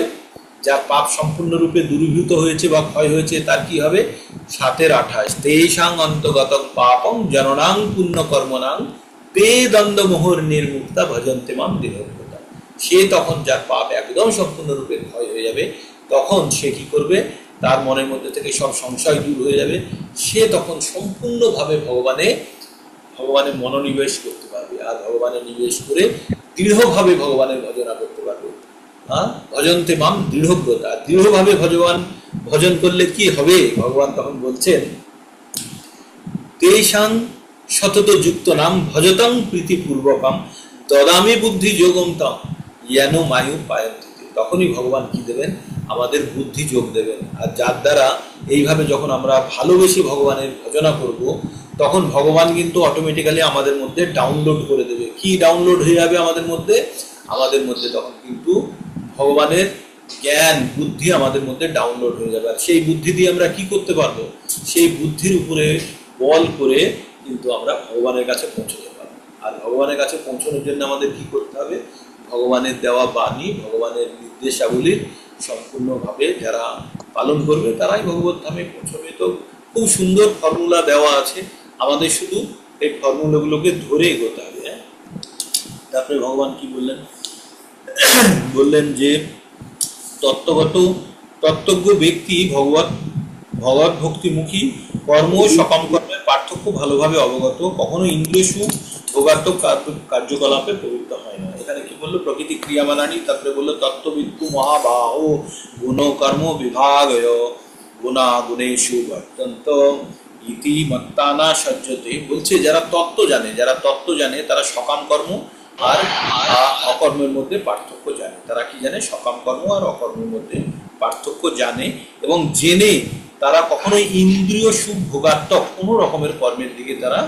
যার পাপ সম্পূর্ণরূপে দূরীভূত হয়েছে বা ক্ষয় হয়েছে তার কি হবে? 7-28 তেষাং অন্তগত পাপং জননাং পুণ্যকর্মনাং তে দ্বন্দ্বমোহর নির্মুক্তা ভজন্তে মাম দৃঢ়ব্রতা। সে তখন, যার পাপ একদম সম্পূর্ণরূপে ক্ষয় হয়ে যাবে, তখন সে কি করবে? তার মনের মধ্যে থেকে সব সংশয় দূর হয়ে যাবে। সে তখন সম্পূর্ণভাবে ভগবানে মনোনিবেশ করতে পারবে, আর ভগবানে নিবেশ করে দৃঢ়ভাবে ভগবানের ভজনা করতে পারবে। হ্যাঁ, ভজন্তে মাম দৃঢ়ব্রতা। দৃঢ়ভাবে ভজন করলে কি হবে? ভগবান তখন বলছেন, তেষাং সতত যুক্ত নাম ভজতং প্রীতিপূর্বকম দদামি বুদ্ধি যোগম তম জ্ঞান মায়ু পায়ন্তি। তখনই ভগবান কি দেবেন? আমাদের বুদ্ধি যোগ দেবেন। আর যার দ্বারা এইভাবে যখন আমরা ভালোবেসে ভগবানের ভজনা করব, তখন ভগবান কিন্তু অটোমেটিক্যালি আমাদের মধ্যে ডাউনলোড করে দেবে। কি ডাউনলোড হয়ে যাবে আমাদের মধ্যে? আমাদের মধ্যে তখন কিন্তু ভগবানের জ্ঞান, বুদ্ধি আমাদের মধ্যে ডাউনলোড হয়ে যাবে। আর সেই বুদ্ধি দিয়ে আমরা কি করতে পারবো? সেই বুদ্ধির উপরে বল করে কিন্তু আমরা ভগবানের কাছে পৌঁছতে পারবো। আর ভগবানের কাছে পৌঁছানোর জন্য আমাদের কি করতে হবে? ভগবানের দেওয়া বাণী, ভগবানের নির্দেশাবলীর সম্পূর্ণভাবে যারা পালন করবে তারাই ভগবত ধামে পৌঁছবে। তো খুব সুন্দর ফর্মুলা দেওয়া আছে, আমাদের শুধু এই ফর্মুলাগুলোকে ধরে এগোতে হবে। তারপরে ভগবান কি বললেন? বললেন যে তত্ত্বজ্ঞ ব্যক্তি ভগবত ভক্তিমুখী কর্ম সকাম কর্মের পার্থক্য ভালোভাবে অবগত, কখনো ইন্দ্রিয় সুখ ভোগাত্মক কার্যকলাপে প্রবৃত্ত হয় না। এখানে কি বললো? প্রকৃতি ক্রিয়ামানানি। তারপরে বললো তত্ত্ববিদ্যু মহাবাহ গুণ কর্ম বিভাগয় গুণা গুণেশু বর্তন্ত ইতি মত্তানা সজ্জতে। বলছে যারা তত্ত্ব জানে তারা সকাম কর্ম আর অকর্মের মধ্যে পার্থক্য জানে। তারা কি জানে? সকাম কর্ম আর অকর্মের মধ্যে পার্থক্য জানে, এবং জেনে তারা কখনোই ইন্দ্রিয় সুখ ভোগাত্মক কোনো রকমের কর্মের দিকে তারা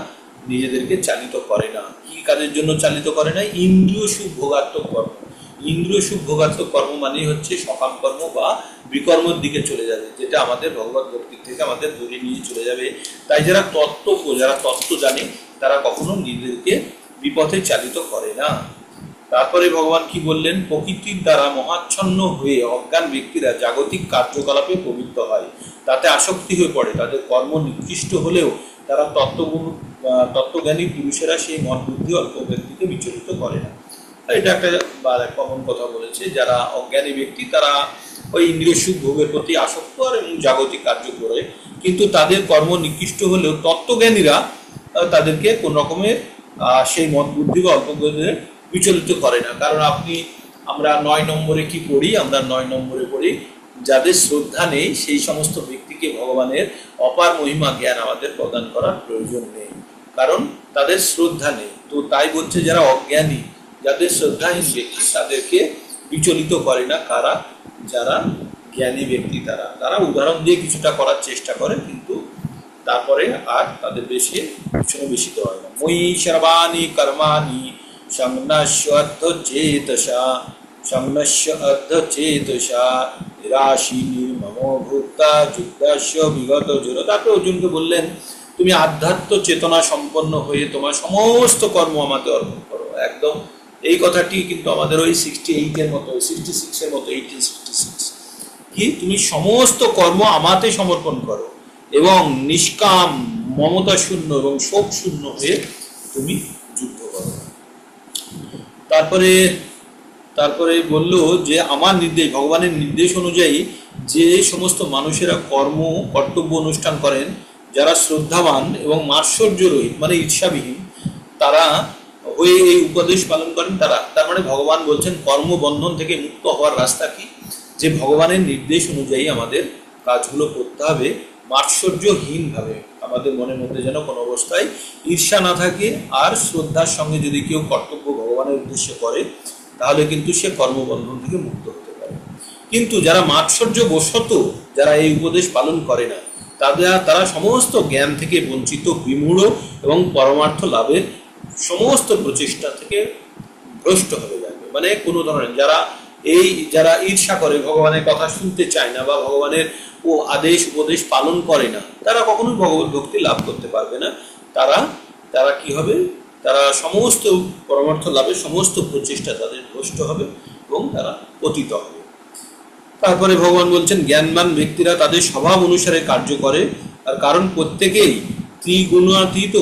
নিজেদেরকে চালিত করে না। কি কাজের জন্য চালিত করে না? ইন্দ্রিয় সুখ ভোগাত্মক কর্ম। ইন্দ্রিয় সুখ ভোগাত্মক কর্ম মানেই হচ্ছে সকাম কর্ম বা বিকর্মের দিকে চলে যাবে, যেটা আমাদের ভগবত ভক্তির থেকে আমাদের দূরে নিয়ে চলে যাবে। তাই যারা তত্ত্ব জানে তারা কখনো নিজেদেরকে বিপথে চালিত করে না। তারপরে ভগবান কি বললেন? প্রকৃতির দ্বারা মহাচ্ছন্ন হয়ে অজ্ঞান ব্যক্তিরা জাগতিক কার্যকলাপে প্রবৃত্ত হয়, তাতে আসক্তি হয়ে পড়ে। তাদের কর্ম নিকৃষ্ট হলেও তারা তত্ত্বজ্ঞানী পুরুষেরা সেই মন বুদ্ধি অল্প ব্যক্তিকে বিচলিত করে না। এটা একটা কমন কথা বলেছে। যারা অজ্ঞানী ব্যক্তি তারা ওই ইন্দ্রিয় সুখ ভোগের প্রতি আসক্ত আর জাগতিক কার্য করে, কিন্তু তাদের কর্ম নিকৃষ্ট হলেও তত্ত্বজ্ঞানীরা তাদেরকে কোন রকমের সেই মন বুদ্ধি বা অল্প বিচলিত করে না। কারণ আমরা 9 নম্বরে কি পড়ি? আমরা 9 নম্বরে পড়ি যাদের শ্রদ্ধা নেই সেই সমস্ত ব্যক্তিকে ভগবানের অপার মহিমা জ্ঞান আমাদের প্রদান করার প্রয়োজন নেই, কারণ তাদের শ্রদ্ধা নেই। তো তাই বলছে যারা অজ্ঞানী, যাদের শ্রদ্ধাহীন ব্যক্তি, তাদেরকে বিচলিত করে না কারা? যারা জ্ঞানী ব্যক্তি তারা উদাহরণ দিয়ে কিছুটা করার চেষ্টা করে, কিন্তু তারপরে আর তাদের বেশি বিচলিত হয় না। মই সর্বাণি কর্মাণি সংনশ্য অর্ধচেতসা রাশি নির্মম ভূতা যুদ্ধস্য বিগত জোর। তারপরে অর্জুনকে বললেন, তুমি আধ্যাত্ম চেতনা সম্পন্ন হয়ে তোমার সমস্ত কর্ম আমাকে অর্পণ করো। একদম এই কথাটি কিন্তু আমাদের ওই 68-এর মতো, 66-এর মতো, 1866 কি, তুমি সমস্ত কর্ম আমাতে সমর্পণ করো এবং নিষ্কাম, মমতা শূন্য এবং শোক শূন্য হয়ে তুমি যুদ্ধ করো। তারপরে বলল যে আমার নির্দেশ, ভগবানের নির্দেশ অনুযায়ী যে সমস্ত মানুষেরা কর্তব্য অনুষ্ঠান করেন, যারা শ্রদ্ধাবান এবং মাৎসর্য রহিত মানে ঈর্ষাবিহীন তারা হয়ে এই উপদেশ পালন করেন তার মানে ভগবান বলছেন কর্মবন্ধন থেকে মুক্ত হওয়ার রাস্তা কি? যে ভগবানের নির্দেশ অনুযায়ী আমাদের কাজগুলো করতে হবে মাৎসর্যহীনভাবে। আমাদের মনের মধ্যে যেন কোনো অবস্থায় ঈর্ষা না থাকে। আর শ্রদ্ধার সঙ্গে যদি কেউ কর্তব্য ভগবানের উদ্দেশ্যে করে তাহলে কিন্তু সে কর্মবন্ধন থেকে মুক্ত হতে পারে। কিন্তু যারা মাৎসর্য বশত যারা এই উপদেশ পালন করে না, তারা সমস্ত জ্ঞান থেকে বঞ্চিত, বিমূঢ় এবং পরমার্থ লাভের সমস্ত প্রচেষ্টা থেকে ভ্রষ্ট হয়ে যাবে। মানে কোনো ধরনের যারা ঈর্ষা করে, ভগবানের কথা শুনতে চায় না বা ভগবানের আদেশ উপদেশ পালন করে না, তারা কখনোই ভগবত ভক্তি লাভ করতে পারবে না। তারা কি হবে? তারা সমস্ত পরমার্থ লাভের সমস্ত প্রচেষ্টা তাদের ভ্রষ্ট হবে এবং তারা পতিত হবে। তারপরে ভগবান বলছেন, জ্ঞানবান ব্যক্তিরা তাদের স্বভাব অনুসারে কার্য করে, আর কারণ প্রত্যেকেই ত্রিগুণাতীত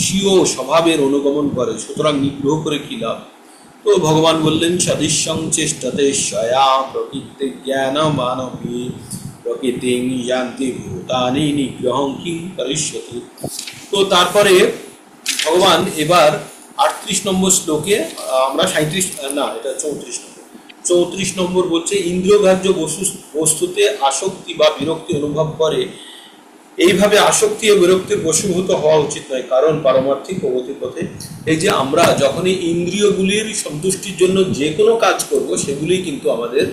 স্বীয় স্বভাবের অনুগমন করে, সুতরাং নিগ্রহ করে কি লাভ? তো ভগবান বললেন, সদৃশ্যং চেষ্টতে স্বয়া প্রকৃতি জ্ঞান মানবী প্রকৃতি যান্তি ভূতানি নিগ্রহং কিং করিষ্যতি। তো তারপরে ভগবান এবার 38 নম্বর শ্লোকে, আমরা 34 নম্বর বলছে, ইন্দ্রিয়গ্রাহ্য বস্তুতে আসক্তি বা বিরক্তি অনুভব করে, এইভাবে আসক্তি ও বিরক্তির বশীভূত হওয়া উচিত নয়, কারণ পারমার্থিক প্রগতির পথে এই যে আমরা যখনই ইন্দ্রিয়গুলির সন্তুষ্টির জন্য যে কোনো কাজ করব, সেগুলি কিন্তু আমাদের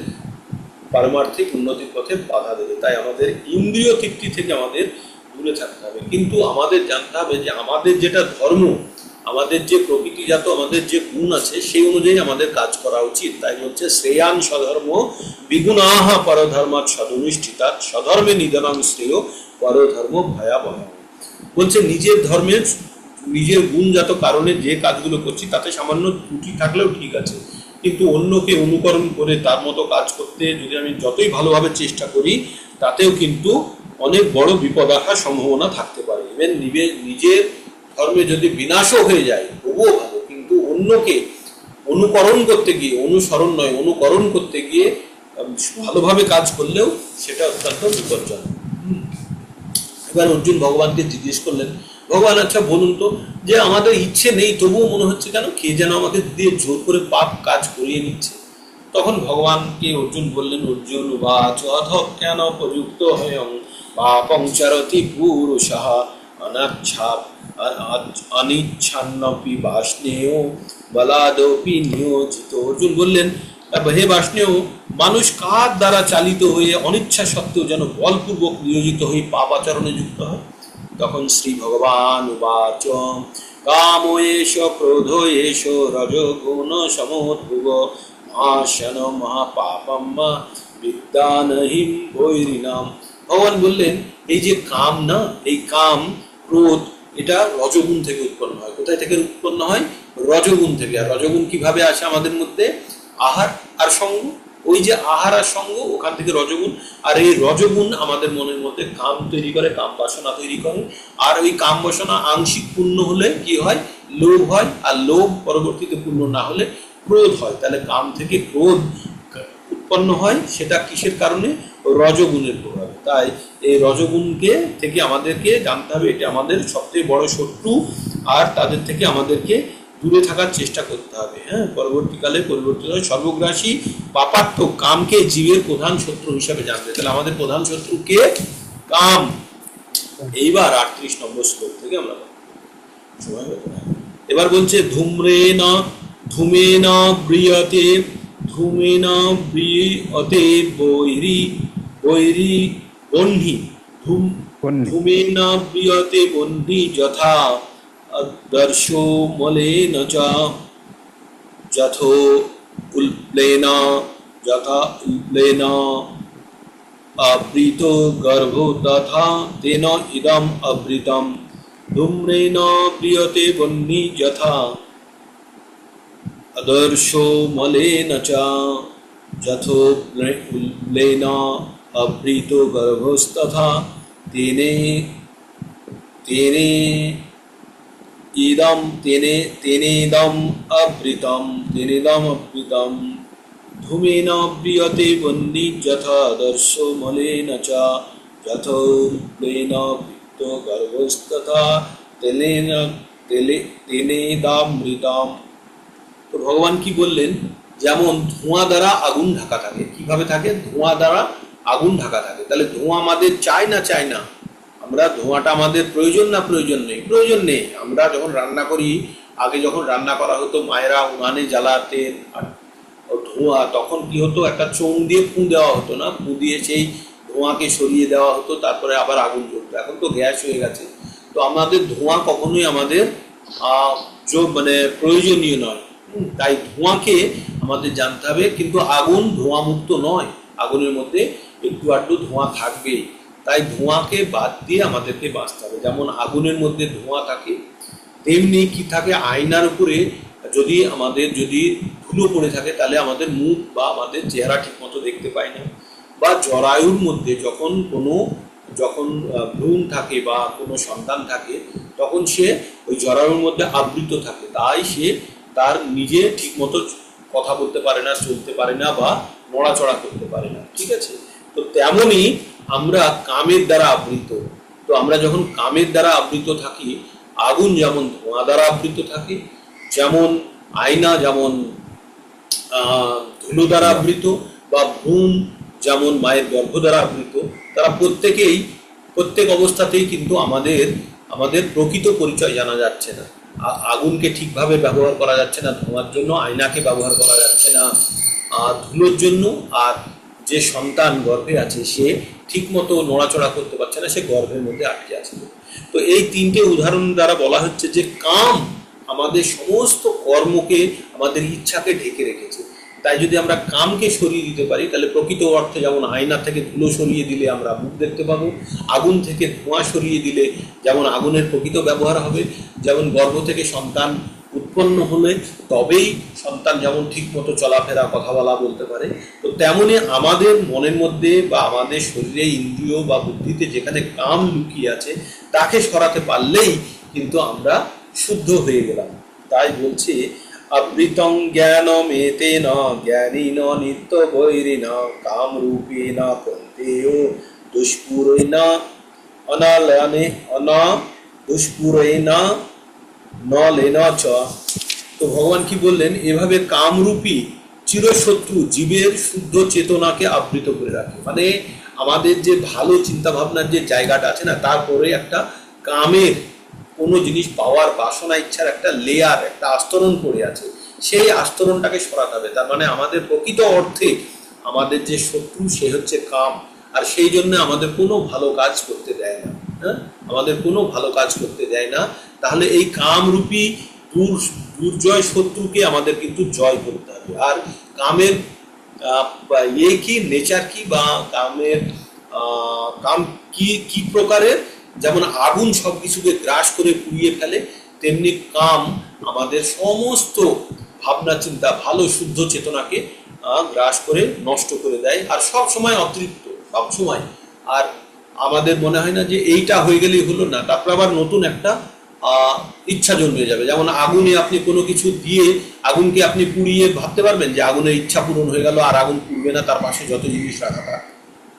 পারমার্থিক উন্নতির পথে বাধা দেবে। তাই আমাদের ইন্দ্রিয় তৃপ্তি থেকে আমাদের দূরে থাকতে হবে। কিন্তু আমাদের জানতে হবে যে আমাদের যেটা ধর্ম, আমাদের যে প্রকৃতিজাত আমাদের যে গুণ আছে, সেই অনুযায়ী আমাদের কাজ করা উচিত। তাই বলছে, শ্রেয়ান স্বধর্ম বিগুণাহ পরধর্মাৎ সদনুষ্ঠিতাৎ স্বধর্মে নিধনং শ্রেয় পরধর্ম ভয়াবহ। বলছে নিজের ধর্মের নিজের গুণজাত কারণে যে কাজগুলো করছি তাতে সামান্য ত্রুটি থাকলেও ঠিক আছে, কিন্তু অন্যকে অনুকরণ করে তার মতো কাজ করতে যদি আমি যতই ভালোভাবে চেষ্টা করি, তাতেও কিন্তু অনেক বড় বিপদ আসার সম্ভাবনা থাকতে পারে। ইভেন নিজের ধর্মে যদি বিনাশও হয়ে যায় তবুও ভালো, কিন্তু অন্যকে অনুকরণ করতে গিয়ে, অনুসরণ নয় অনুকরণ করতে গিয়ে ভালোভাবে কাজ করলেও সেটা অত্যন্ত বিপজ্জনক। এবার অর্জুন ভগবানকে জিজ্ঞেস করলেন, ভগবান আচ্ছা বলুন তো, যে আমাদের ইচ্ছে নেই তবুও মনে হচ্ছে কেন কে যেন আমাকে দিয়ে জোর করে পাপ কাজ করিয়ে নিচ্ছে। তখন ভগবানকে অর্জুন বললেন, অর্জুন উবাচ অধ কেন প্রযুক্ত হয়ং পাপং চরতি পুরুষঃ অনিচ্ছান্নপি বাষ্ণেয় বলাদপি নিয়োজিত। অর্জুন বললেন, হে বাষ্ণেয়, মানুষ কার দ্বারা চালিত হয়ে অনিচ্ছা সত্ত্বেও যেন বলপূর্বক নিয়োজিত হয়ে পাপ আচরণে যুক্ত হয়? তখন শ্রী ভগবান উবাচ কাম এষ ক্রোধ এষ রজগুণ সমোদ্ভুব মহাশন মহাপাপম বিদ্যানহিম বৈরিণাম। ভগবান বললেন, এই যে কাম না, এই কাম ক্রোধ এটা রজগুণ থেকে উৎপন্ন হয়। কোথায় থেকে উৎপন্ন হয়? রজগুণ থেকে। আর রজগুণ কিভাবে আসে আমাদের মধ্যে? আহার আর সঙ্গ। ওই যে আহার আর সঙ্গ, ওখান থেকে রজগুণ। আর এই রজগুণ আমাদের মনের মধ্যে কাম তৈরি করে, কাম বাসনা তৈরি করে। আর ওই কাম বাসনা আংশিক পূর্ণ হলে কি হয়? লোভ হয়। আর লোভ পরবর্তীতে পূর্ণ না হলে ক্রোধ হয়। তাহলে কাম থেকে ক্রোধ উৎপন্ন হয়, সেটা কিসের কারণে? রজগুণের প্রভাবে। তাই এই রজগুণকে থেকে আমাদেরকে জানতে হবে এটা আমাদের সবচেয়ে বড় শত্রু, আর তাদের থেকে আমাদেরকে দূরে থাকার চেষ্টা করতে হবে। হ্যাঁ, পরবর্তীকালে পরিবর্তিত সর্বগ্রাসী পাপাত্ম কামকে জীবের প্রধান শত্রু হিসাবে জানতে। তাহলে আমাদের প্রধান শত্রু কে? কাম। এইবার 38 নম্বর শ্লোক থেকে আমরা সময় হতো না। এবার বলছে, ধূমেন ব্রিয়তে বৈরি বৈরি বহ্নি ধূমেন ব্রিয়তে বহ্নি যথা দর্শো মলেন চ যথো উল্প্লেন আবৃত গর্ভ তথা তেন ইদম আবৃতম ধূম্রেণ প্রিয়তে বহ্নি যথা আদর্শো মলেন চ যথোপ্লেন আবৃত গর্ভস্তথা তেনেদম আবৃতম ধূমেন প্রিয়তে বহ্নি যথা আদর্শো মলেন চ যথোপ্লেন আবৃত গর্ভস্তথা তেনেদামৃতম। তো ভগবান কি বললেন? যেমন ধোঁয়া দ্বারা আগুন ঢাকা থাকে। কিভাবে থাকে? ধোঁয়া দ্বারা আগুন ঢাকা থাকে। তাহলে ধোঁয়া আমাদের চাই না? চাই না। আমরা ধোঁয়াটা আমাদের প্রয়োজন না প্রয়োজন নেই? প্রয়োজন নেই। আমরা যখন রান্না করি, আগে যখন রান্না করা হতো মায়েরা উনানে জ্বালাতেন, আর ধোঁয়া, তখন কি হতো, একটা চোং দিয়ে ফু দেওয়া হতো না, ফু দিয়ে সেই ধোঁয়াকে সরিয়ে দেওয়া হতো, তারপরে আবার আগুন জ্বলতো। এখন তো গ্যাস হয়ে গেছে, তো আমাদের ধোঁয়া কখনোই আমাদের মানে প্রয়োজনীয় নয়। তাই ধোঁয়াকে আমাদের জানতে হবে, কিন্তু আগুন ধোঁয়া মুক্ত নয়, আগুনের মধ্যে একটু আধটু ধোঁয়া থাকবেই। তাই ধোঁয়াকে বাদ দিয়ে আমাদেরকে বাঁচতে হবে। যেমন আগুনের মধ্যে ধোঁয়া থাকে, তেমনি কি থাকে, আয়নার উপরে যদি ধুলো পড়ে থাকে তাহলে আমাদের মুখ বা আমাদের চেহারা ঠিক মতো দেখতে পাই না। বা জরায়ুর মধ্যে যখন ভ্রূণ থাকে বা কোনো সন্তান থাকে, তখন সে ওই জরায়ুর মধ্যে আবৃত থাকে, তাই সে তার নিজে ঠিক মতো কথা বলতে পারে না, চলতে পারে না বা নড়াচড়া করতে পারে না। ঠিক আছে, তো তেমনই আমরা কামের দ্বারা আবৃত। তো আমরা যখন কামের দ্বারা আবৃত থাকি, আগুন যেমন ধোঁয়া দ্বারা আবৃত থাকে, যেমন আয়না যেমন ধুলো দ্বারা আবৃত, বা ভ্রূণ যেমন মায়ের গর্ভ দ্বারা আবৃত, তারা প্রত্যেক অবস্থাতেই কিন্তু আমাদের প্রকৃত পরিচয় জানা যাচ্ছে না। আগুনকে ঠিকভাবে ব্যবহার করা যাচ্ছে না ধোঁয়ার জন্য, আয়নাকে ব্যবহার করা যাচ্ছে না ধুলোর জন্য, আর যে সন্তান গর্ভে আছে সে ঠিক মতো নড়াচড়া করতে পারছে না, সে গর্ভের মধ্যে আটকে আছে। তো এই তিনটে উদাহরণ দ্বারা বলা হচ্ছে যে কাম আমাদের সমস্ত কর্মকে, আমাদের ইচ্ছাকে ঢেকে রেখেছে। তাই যদি আমরা কামকে সরিয়ে দিতে পারি, তাহলে প্রকৃত অর্থে যেমন আয়না থেকে ধুলো সরিয়ে দিলে আমরা মুখ দেখতে পাবো, আগুন থেকে ধোঁয়া সরিয়ে দিলে যেমন আগুনের প্রকৃত ব্যবহার হবে, যেমন গর্ভ থেকে সন্তান উৎপন্ন হলে তবেই সন্তান যেমন ঠিক মতো চলাফেরা, কথা বলা, বলতে পারে। তো তেমনি আমাদের মনের মধ্যে বা আমাদের শরীরে, ইন্দ্রিয় বা বুদ্ধিতে যেখানে কাম লুকিয়ে আছে, তাকে সরাতে পারলেই কিন্তু আমরা শুদ্ধ হয়ে গেলাম। তাই বলছে, আবৃতং জ্ঞানমেতেন জ্ঞানীন নিত্য বৈরিণ কামরূপেণ কন্তেয় দুষ্পুরেণ অনালনে দুষ্পুরেণ নলেন চ। তো ভগবান কি বললেন, এভাবে কামরূপী চিরশত্রু জীবের শুদ্ধ চেতনাকে আবৃত করে রাখে। মানে আমাদের যে ভালো চিন্তা ভাবনার যে জায়গাটা আছে না, তারপরে একটা কামের কোনো জিনিস পাওয়ার বাসনা, ইচ্ছার একটা লেয়ার, একটা আস্তরণ পড়ে আছে, সেই আস্তরণটাকে সরাতে হবে। তার মানে আমাদের প্রকৃত অর্থে আমাদের যে শত্রু, সে হচ্ছে কাম, আর সেই জন্য আমাদের কোনো ভালো কাজ করতে দেয় না। হ্যাঁ, আমাদের কোনো ভালো কাজ করতে দেয় না। তাহলে এই কামরূপী দুর্জয় শত্রুকে আমাদের কিন্তু জয় করতে হবে। আর কামের কি নেচার কি, বা কাম কি প্রকারের, যেমন আগুন সবকিছুকে গ্রাস করে পুড়িয়ে ফেলে, তেমনি কাম আমাদের সমস্ত ভাবনা চিন্তা, ভালো শুদ্ধ চেতনাকে গ্রাস করে নষ্ট করে দেয়, আর সব সময় অতৃপ্ত, সব সময়। আর আমাদের মনে হয় না যে এইটা হয়ে গেলেই হলো, না, তারপর আবার নতুন একটা ইচ্ছা জন্মে যাবে। যেমন আগুনে আপনি কোনো কিছু দিয়ে আগুনকে আপনি পুড়িয়ে ভাবতে পারবেন যে আগুনের ইচ্ছা পূরণ হয়ে গেল, আর আগুন পুড়বে না, তার পাশে যত জিনিস রাখাটা,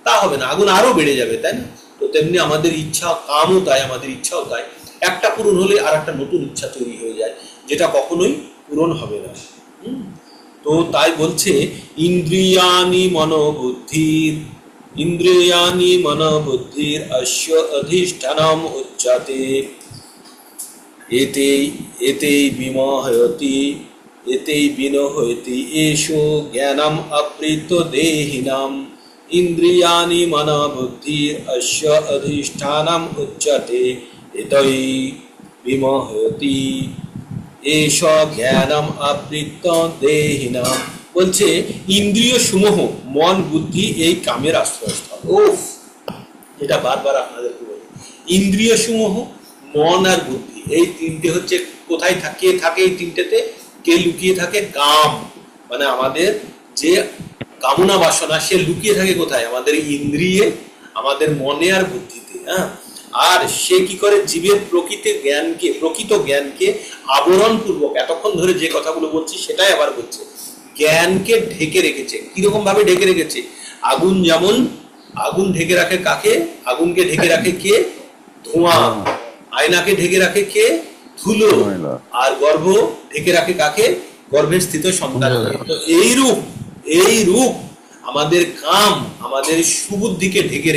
তা হবে না, আগুন আরো বেড়ে যাবে, তাই না? তো তেমনি আমাদের ইচ্ছা, কামও তাই, আমাদের ইচ্ছাও তাই, একটা পূরণ হলে আর একটা নতুন ইচ্ছা তৈরি হয়ে যায়, যেটা কখনোই পূরণ হবে না। তো তাই বলছে, ইন্দ্রিয়ানি মনোবুদ্ধির অস্য অধিষ্ঠানম উচ্যতে এতেই বিনহয়তি এষো জ্ঞানম অপ্রীত দেহিনাম। ইন্দ্রিয়ানি মনোবুদ্ধির অস্য অধিষ্ঠানম উচ্যতে এতই বিমোহয়তি এষ জ্ঞানম অপ্রীত দেহিনাম। বলছে ইন্দ্রিয় সমূহ, মন, বুদ্ধি এই কামের আশ্রয়স্থল। এটা বারবার আপনাদেরকে বলি, ইন্দ্রিয় সমূহ, মন আর বুদ্ধি, এই তিনটে হচ্ছে কোথায় থাকে এই তিনটেতে, কে লুকিয়ে থাকে? কাম, মানে আমাদের যে কামনা বাসনা, সে লুকিয়ে থাকে কোথায়? আমাদের ইন্দ্রিয়ে, আমাদের মনে আর বুদ্ধিতে। হ্যাঁ, আর সে কি করে? জীবের প্রকৃত জ্ঞানকে আবরণ পূর্বক, এতক্ষণ ধরে যে কথাগুলো বলছি সেটাই আবার বলছে, জ্ঞানকে ঢেকে রেখেছে। কিরকম ভাবে ঢেকে রেখেছে? আগুন যেমন আগুন ঢেকে রাখে কাকে? আগুনকে ঢেকে রাখে কে? ধোঁয়া। আয়নাকে ঢেকে রাখে কে? ধুলো। আর গর্ভ ঢেকে রাখে কাকে? গর্ভে স্থিত সন্তানকে। তো এই রূপ আমাদের কাম, আমাদের সুবুদ্ধিকে ঢেকে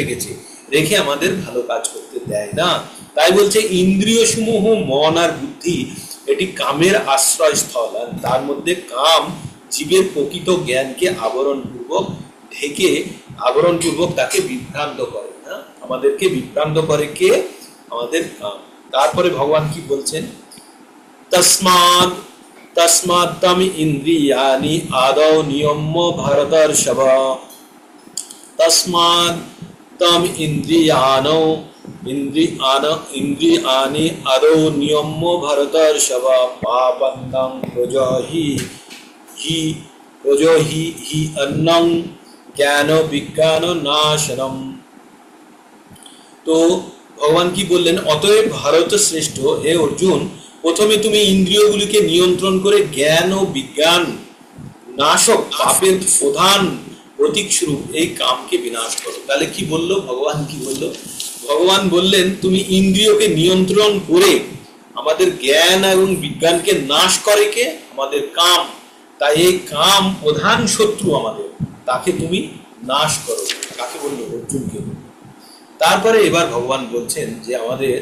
রেখে আমাদের ভালো কাজ করতে দেয় না। তাই বলছে ইন্দ্রিয় সমূহ, মন আর বুদ্ধি, এটি কামের আশ্রয়স্থল, আর তার মধ্যে কাম জীবের প্রকৃত জ্ঞানকে আবরণপূর্বক তাকে বিভ্রান্ত করে। হ্যাঁ, আমাদেরকে বিভ্রান্ত করে কে? আমাদের কাম। তারপরে ভগবান কি বলছেন? তস্মাৎ তস্মাৎ তম ইন্দ্রিয়ানি আদৌ নিয়ম্য ভারতর্ষভ। তস্মাৎ তম ইন্দ্রিয়ানি আদৌ নিয়ম্য ভারতর্ষভ পাপন্নং প্রজহি হি অন্নং জ্ঞান বিজ্ঞান নাশনম। তো ভগবান কি বললেন? অতএব ভারত শ্রেষ্ঠ, হে অর্জুন, প্রথমে তুমি ইন্দ্রিয়গুলিকে নিয়ন্ত্রণ করে জ্ঞান ও বিজ্ঞান নাশক পাপের প্রধান প্রতীক স্বরূপ এই কামকে বিনাশ করো। তাহলে কি বললো ভগবান? কি বললো? ভগবান বললেন তুমি ইন্দ্রিয়কে নিয়ন্ত্রণ করে আমাদের জ্ঞান এবং বিজ্ঞানকে নাশ করে কে? আমাদের কাম। তাই এই কাম প্রধান শত্রু আমাদের, তাকে তুমি নাশ করো। কাকে বললো? অর্জুনকে। তারপরে এবার ভগবান বলছেন যে আমাদের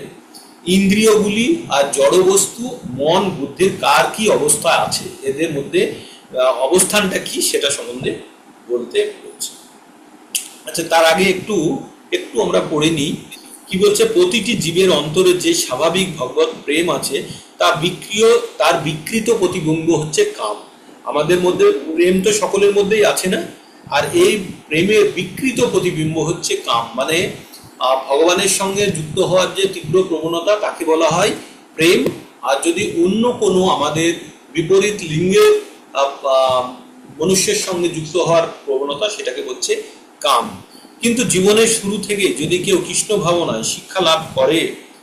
ইন্দ্রিয়গুলি আর জড় বস্তু, মন, বুদ্ধির কার কি অবস্থা আছে, এদের মধ্যে অবস্থানটা কি সেটা সম্বন্ধে বলতে বলছে। আচ্ছা, তার আগে একটু আমরা পড়ে নিই কি বলছে। প্রতিটি জীবের অন্তরে যে স্বাভাবিক ভগবত প্রেম আছে তার বিকৃত প্রতিবিম্ব হচ্ছে কাম। আমাদের মধ্যে প্রেম তো সকলের মধ্যেই আছে না? আর এই প্রেমের বিকৃত প্রতিবিম্ব হচ্ছে কাম। মানে ভগবানের সঙ্গে যুক্ত হওয়ার যে তীব্র প্রবণতা তাকে বলা হয় প্রেম। আর যদি অন্য কোনো আমাদের বিপরীত লিঙ্গের মনুষ্যের সঙ্গে যুক্ত হওয়ার প্রবণতা সেটাকে বলছে কাম। কিন্তু জীবনের শুরু থেকে যদি কেউ কৃষ্ণ ভাবনায় শিক্ষা লাভ করে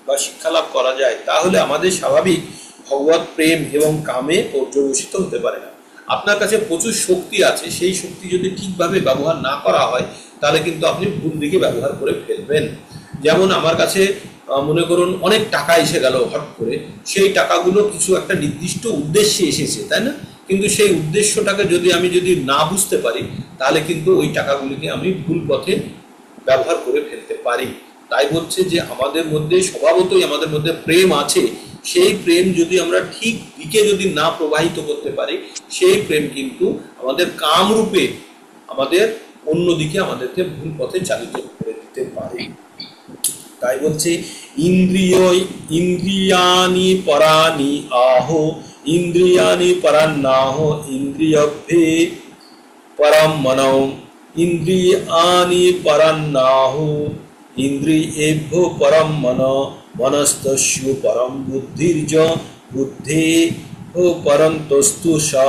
বা শিক্ষা লাভ করা যায়, তাহলে আমাদের স্বাভাবিক ভগবত প্রেম এবং কামে পর্যবসিত হতে পারে না। আপনার কাছে প্রচুর শক্তি আছে, সেই শক্তি যদি ঠিকভাবে ব্যবহার না করা হয় তাহলে কিন্তু আপনি ভুল দিকে ব্যবহার করে ফেলবেন। যেমন আমার কাছে মনে করুন অনেক টাকা এসে গেল হট করে, সেই টাকাগুলো কিছু একটা নির্দিষ্ট উদ্দেশ্যে এসেছে, তাই না? কিন্তু সেই উদ্দেশ্যটাকে আমি যদি না বুঝতে পারি তাহলে কিন্তু ওই টাকাগুলিকে আমি ভুল পথে ব্যবহার করে ফেলতে পারি। তাই বলছে যে আমাদের মধ্যে স্বভাবতই আমাদের মধ্যে প্রেম আছে, সেই প্রেম যদি আমরা ঠিক দিকে যদি না প্রবাহিত করতে পারি, সেই প্রেম কিন্তু আমাদের কামরূপে আমাদের অন্যদিকে আমাদেরকে ভুল পথে চালিত করে দিতে পারে। তাই বলছে ইন্দ্রিয়ানি পরানি আহো ইন্দ্রিয়ানি পরান্নাহ ইন্দ্রিয়ভ্যে পরম মনৌ ইন্দ্রিয়ানি পরান্নাহ ইন্দ্রিয়েভ্যো পরম মনস্তস্য পরম বুদ্ধির্য বুদ্ধেঃ পরন্তস্তু সা।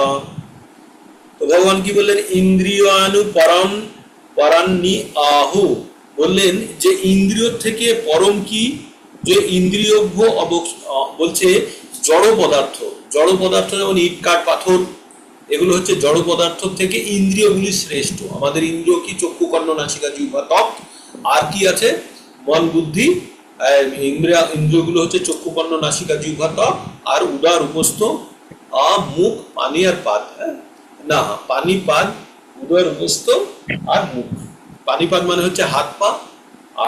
তো ভগবান কি বললেন? ইন্দ্রিয়ানু পরান্নি আহু, বললেন যে ইন্দ্রিয় থেকে পরম কি? যে ইন্দ্রিয়ভ্য বলছে জড় পদার্থ। জড় পদার্থ যেমন ইট, কাঠ, পাথর, এগুলো হচ্ছে জড় পদার্থ থেকে ইন্দ্রিয়গুলি শ্রেষ্ঠ। আমাদের ইন্দ্রিয় কি? চক্ষু, কর্ণ, নাসিকা, জিহ্বা, ত্বক। আর কি আছে? মন, বুদ্ধি। ইন্দ্রিয়গুলো হচ্ছে চক্ষু, কর্ণ, নাসিকা, জিহ্বা, ত্বক। আর উদর, উপস্থ, মুখ, পানি আর পাদ। না, পানি, পাদ, উদর, উপস্থ আর মুখ। পানিপাত মানে হচ্ছে হাত পা,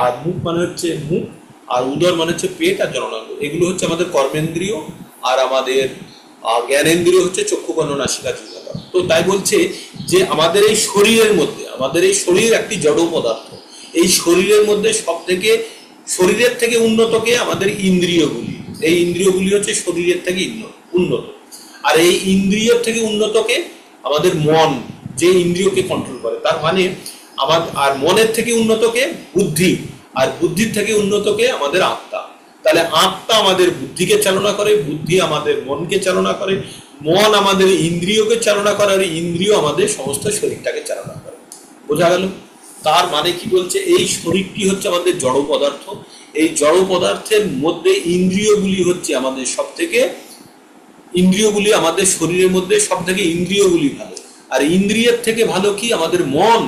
আর মুখ মানে হচ্ছে মুখ, আর উদর মানে হচ্ছে পেট আর জননাঙ্গ। এগুলো হচ্ছে আমাদের কর্মেন্দ্রিয়, আর আমাদের জ্ঞানেন্দ্রিয় হচ্ছে চক্ষু, কর্ণ, নাসিকা, জিহ্বা। তো তাই বলছে যে আমাদের এই শরীর একটি জড় পদার্থ। এই শরীরের মধ্যে শরীরের থেকে উন্নতকে আমাদের ইন্দ্রিয়গুলি। এই ইন্দ্রিয়গুলি হচ্ছে শরীরের থেকে উন্নত। আর এই ইন্দ্রিয়ের থেকে উন্নতকে আমাদের মন, যে ইন্দ্রিয়কে কন্ট্রোল করে। তার মানে আর মনের থেকে উন্নতকে বুদ্ধি, আর বুদ্ধির থেকে উন্নতকে আমাদের আত্মা। তাহলে আত্মা আমাদের বুদ্ধিকে চালনা করে, বুদ্ধি আমাদের মনকে চালনা করে, মন আমাদের ইন্দ্রিয়কে চালনা করে, আর ইন্দ্রিয় আমাদের সমস্ত শরীরটাকে চালনা করে। বোঝা গেল? তার মানে কি বলছে? এই শরীরটি হচ্ছে আমাদের জড় পদার্থ। এই জড় পদার্থের মধ্যে ইন্দ্রিয়গুলি হচ্ছে আমাদের আমাদের শরীরের মধ্যে সব থেকে ইন্দ্রিয়গুলি ভালো। আর ইন্দ্রিয়ের থেকে ভালো কি? আমাদের মন।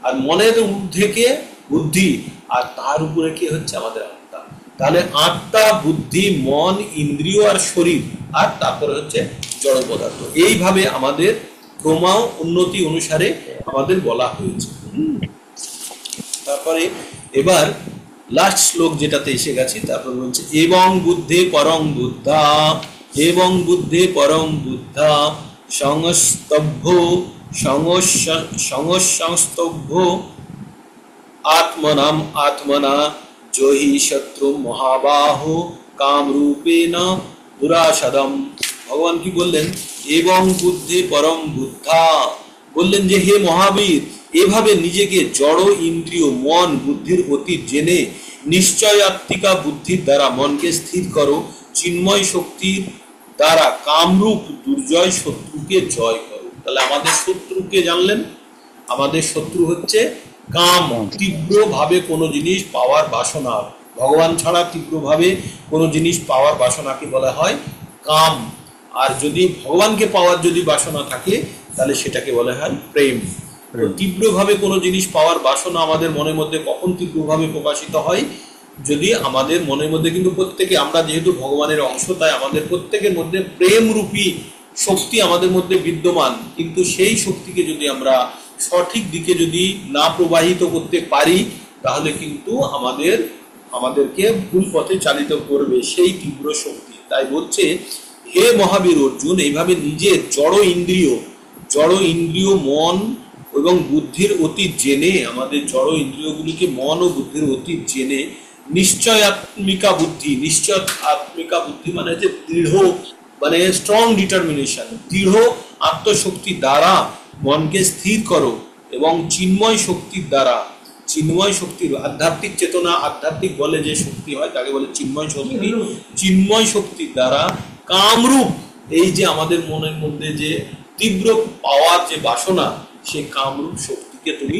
আর মনের ঊর্ধ্বে কে? বুদ্ধি। আর তার উপরে কে? হচ্ছে আমাদের আত্মা। তাহলে আত্মা, বুদ্ধি, মন, ইন্দ্রিয় আর শরীর, আর তারপরে হচ্ছে জড় পদার্থ। এইভাবে আমাদের ক্রমা উন্নতি অনুসারে আমাদের বলা হয়েছে। তারপরে এবার লাস্ট শ্লোক যেটাতে এসে গেছি, তারপর বলছে এবং বুদ্ধে পরং বুদ্ধা সংস্তভ্য সংস্তভ্য आत्मनाम आत्मना जो ही शत्रु महाबाहो काम रूपेण दुराशदम। भगवान की बोलें एवं बुद्धि परम बुद्धा, बोलें जे हे महावीर एभावे निजेके जड़ इंद्रिय मन बुद्धिर अतीत जेने निश्चयात्मिका बुद्धिर द्वारा मन के स्थिर करो, चिन्मय शक्तिर द्वारा कामरूप दुर्जय शत्रु के जय करो। ताहले आमादेर शत्रु के जानलेन, आमादेर शत्रु हच्छे काम, तीव्र भावे कोनो जिनिस पावार बासना। भगवान छाड़ा तीव्र भावे कोनो जिनिस पावार बासना के बला हय काम। और यदि भगवान के पावार यदि बासना थाके ताहले सेटाके बला हय प्रेम। तो तीव्र भावे कोनो जिनिस पावार बासना आमादेर मनेर मধ্যে कखन तीव्र भावे प्रकाशित हय, यदि आमादेर मनेर मধ্যে किन्तु प्रत्येके आमरा जेहेतु भगवानेर अंश ताई आमादेर प्रत्येकेर मধ্যে प्रेम रूपी शक्ति आमादेर मধ্যে विद्यमान, किन्तु सेई शक्तिके यदि आमरा সঠিক দিকে যদি না প্রবাহিত করতে পারি তাহলে কিন্তু আমাদেরকে ভুল পথে চালিত করবে সেই তীব্র শক্তি। তাই বলছে হে মহাবীর অর্জুন, এইভাবে নিজের জড় ইন্দ্রিয় মন এবং বুদ্ধির অতীত জেনে, আমাদের জড় ইন্দ্রিয়গুলিকে মন ও বুদ্ধির অতীত জেনে নিশ্চয়াত্মিকা বুদ্ধি, নিশ্চয়াত্মিকা বুদ্ধি মানে যে দৃঢ়, মানে স্ট্রং ডিটারমিনেশন, দৃঢ় আত্মশক্তি দ্বারা मन के स्थिर करो एवं चिन्मय शक्ति द्वारा, चिन्मय शक्ति आध्यात्मिक चेतना, आध्यात्मिक बोले जे शक्ति है ताके बोले चिन्मय शक्ति, चिन्मय शक्ति द्वारा कामरूप এই যে আমাদের মনের মধ্যে যে তীব্র পাওয়ার যে বাসনা সেই কামরূপ শক্তিকে তুমি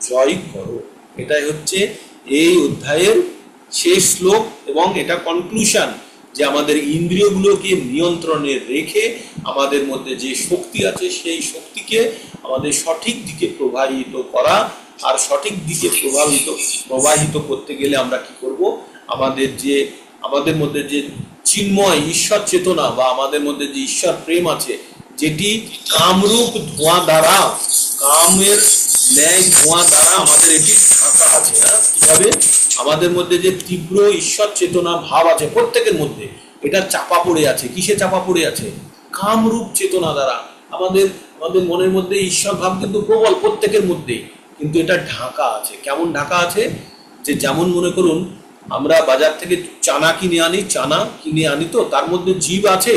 জয় করো। এটাই হচ্ছে এই অধ্যায়ের শেষ শ্লোক এবং এটা কনক্লুশন যে আমাদের ইন্দ্রিয়গুলোকে নিয়ন্ত্রণে রেখে আমাদের মধ্যে যে শক্তি আছে সেই শক্তিকে আমাদের সঠিক দিকে প্রবাহিত করা। আর সঠিক দিকে প্রবাহিত করতে গেলে আমরা কি করব, আমাদের মধ্যে যে চিন্ময় ঈশ্বর চেতনা বা আমাদের মধ্যে যে ঈশ্বর প্রেম আছে, যেটি কামরূপ ধোঁয়া দ্বারা, কামের ন্যায় ধোঁয়া দ্বারা আমাদের এটি ঢাকা আছে। কিভাবে আমাদের মধ্যে যে তীব্র ঈশ্বর চেতনা ভাব আছে প্রত্যেকের মধ্যে, এটা চাপা পড়ে আছে। কিসে চাপা পড়ে আছে? কামরূপ চেতনা দ্বারা। আমাদের মনের মধ্যে ঈশ্বর ভাব কিন্তু প্রবল প্রত্যেকের মধ্যেই, কিন্তু এটা ঢাকা আছে। কেমন ঢাকা আছে? যে যেমন মনে করুন আমরা বাজার থেকে চানা কিনে আনি তো তার মধ্যে জীব আছে,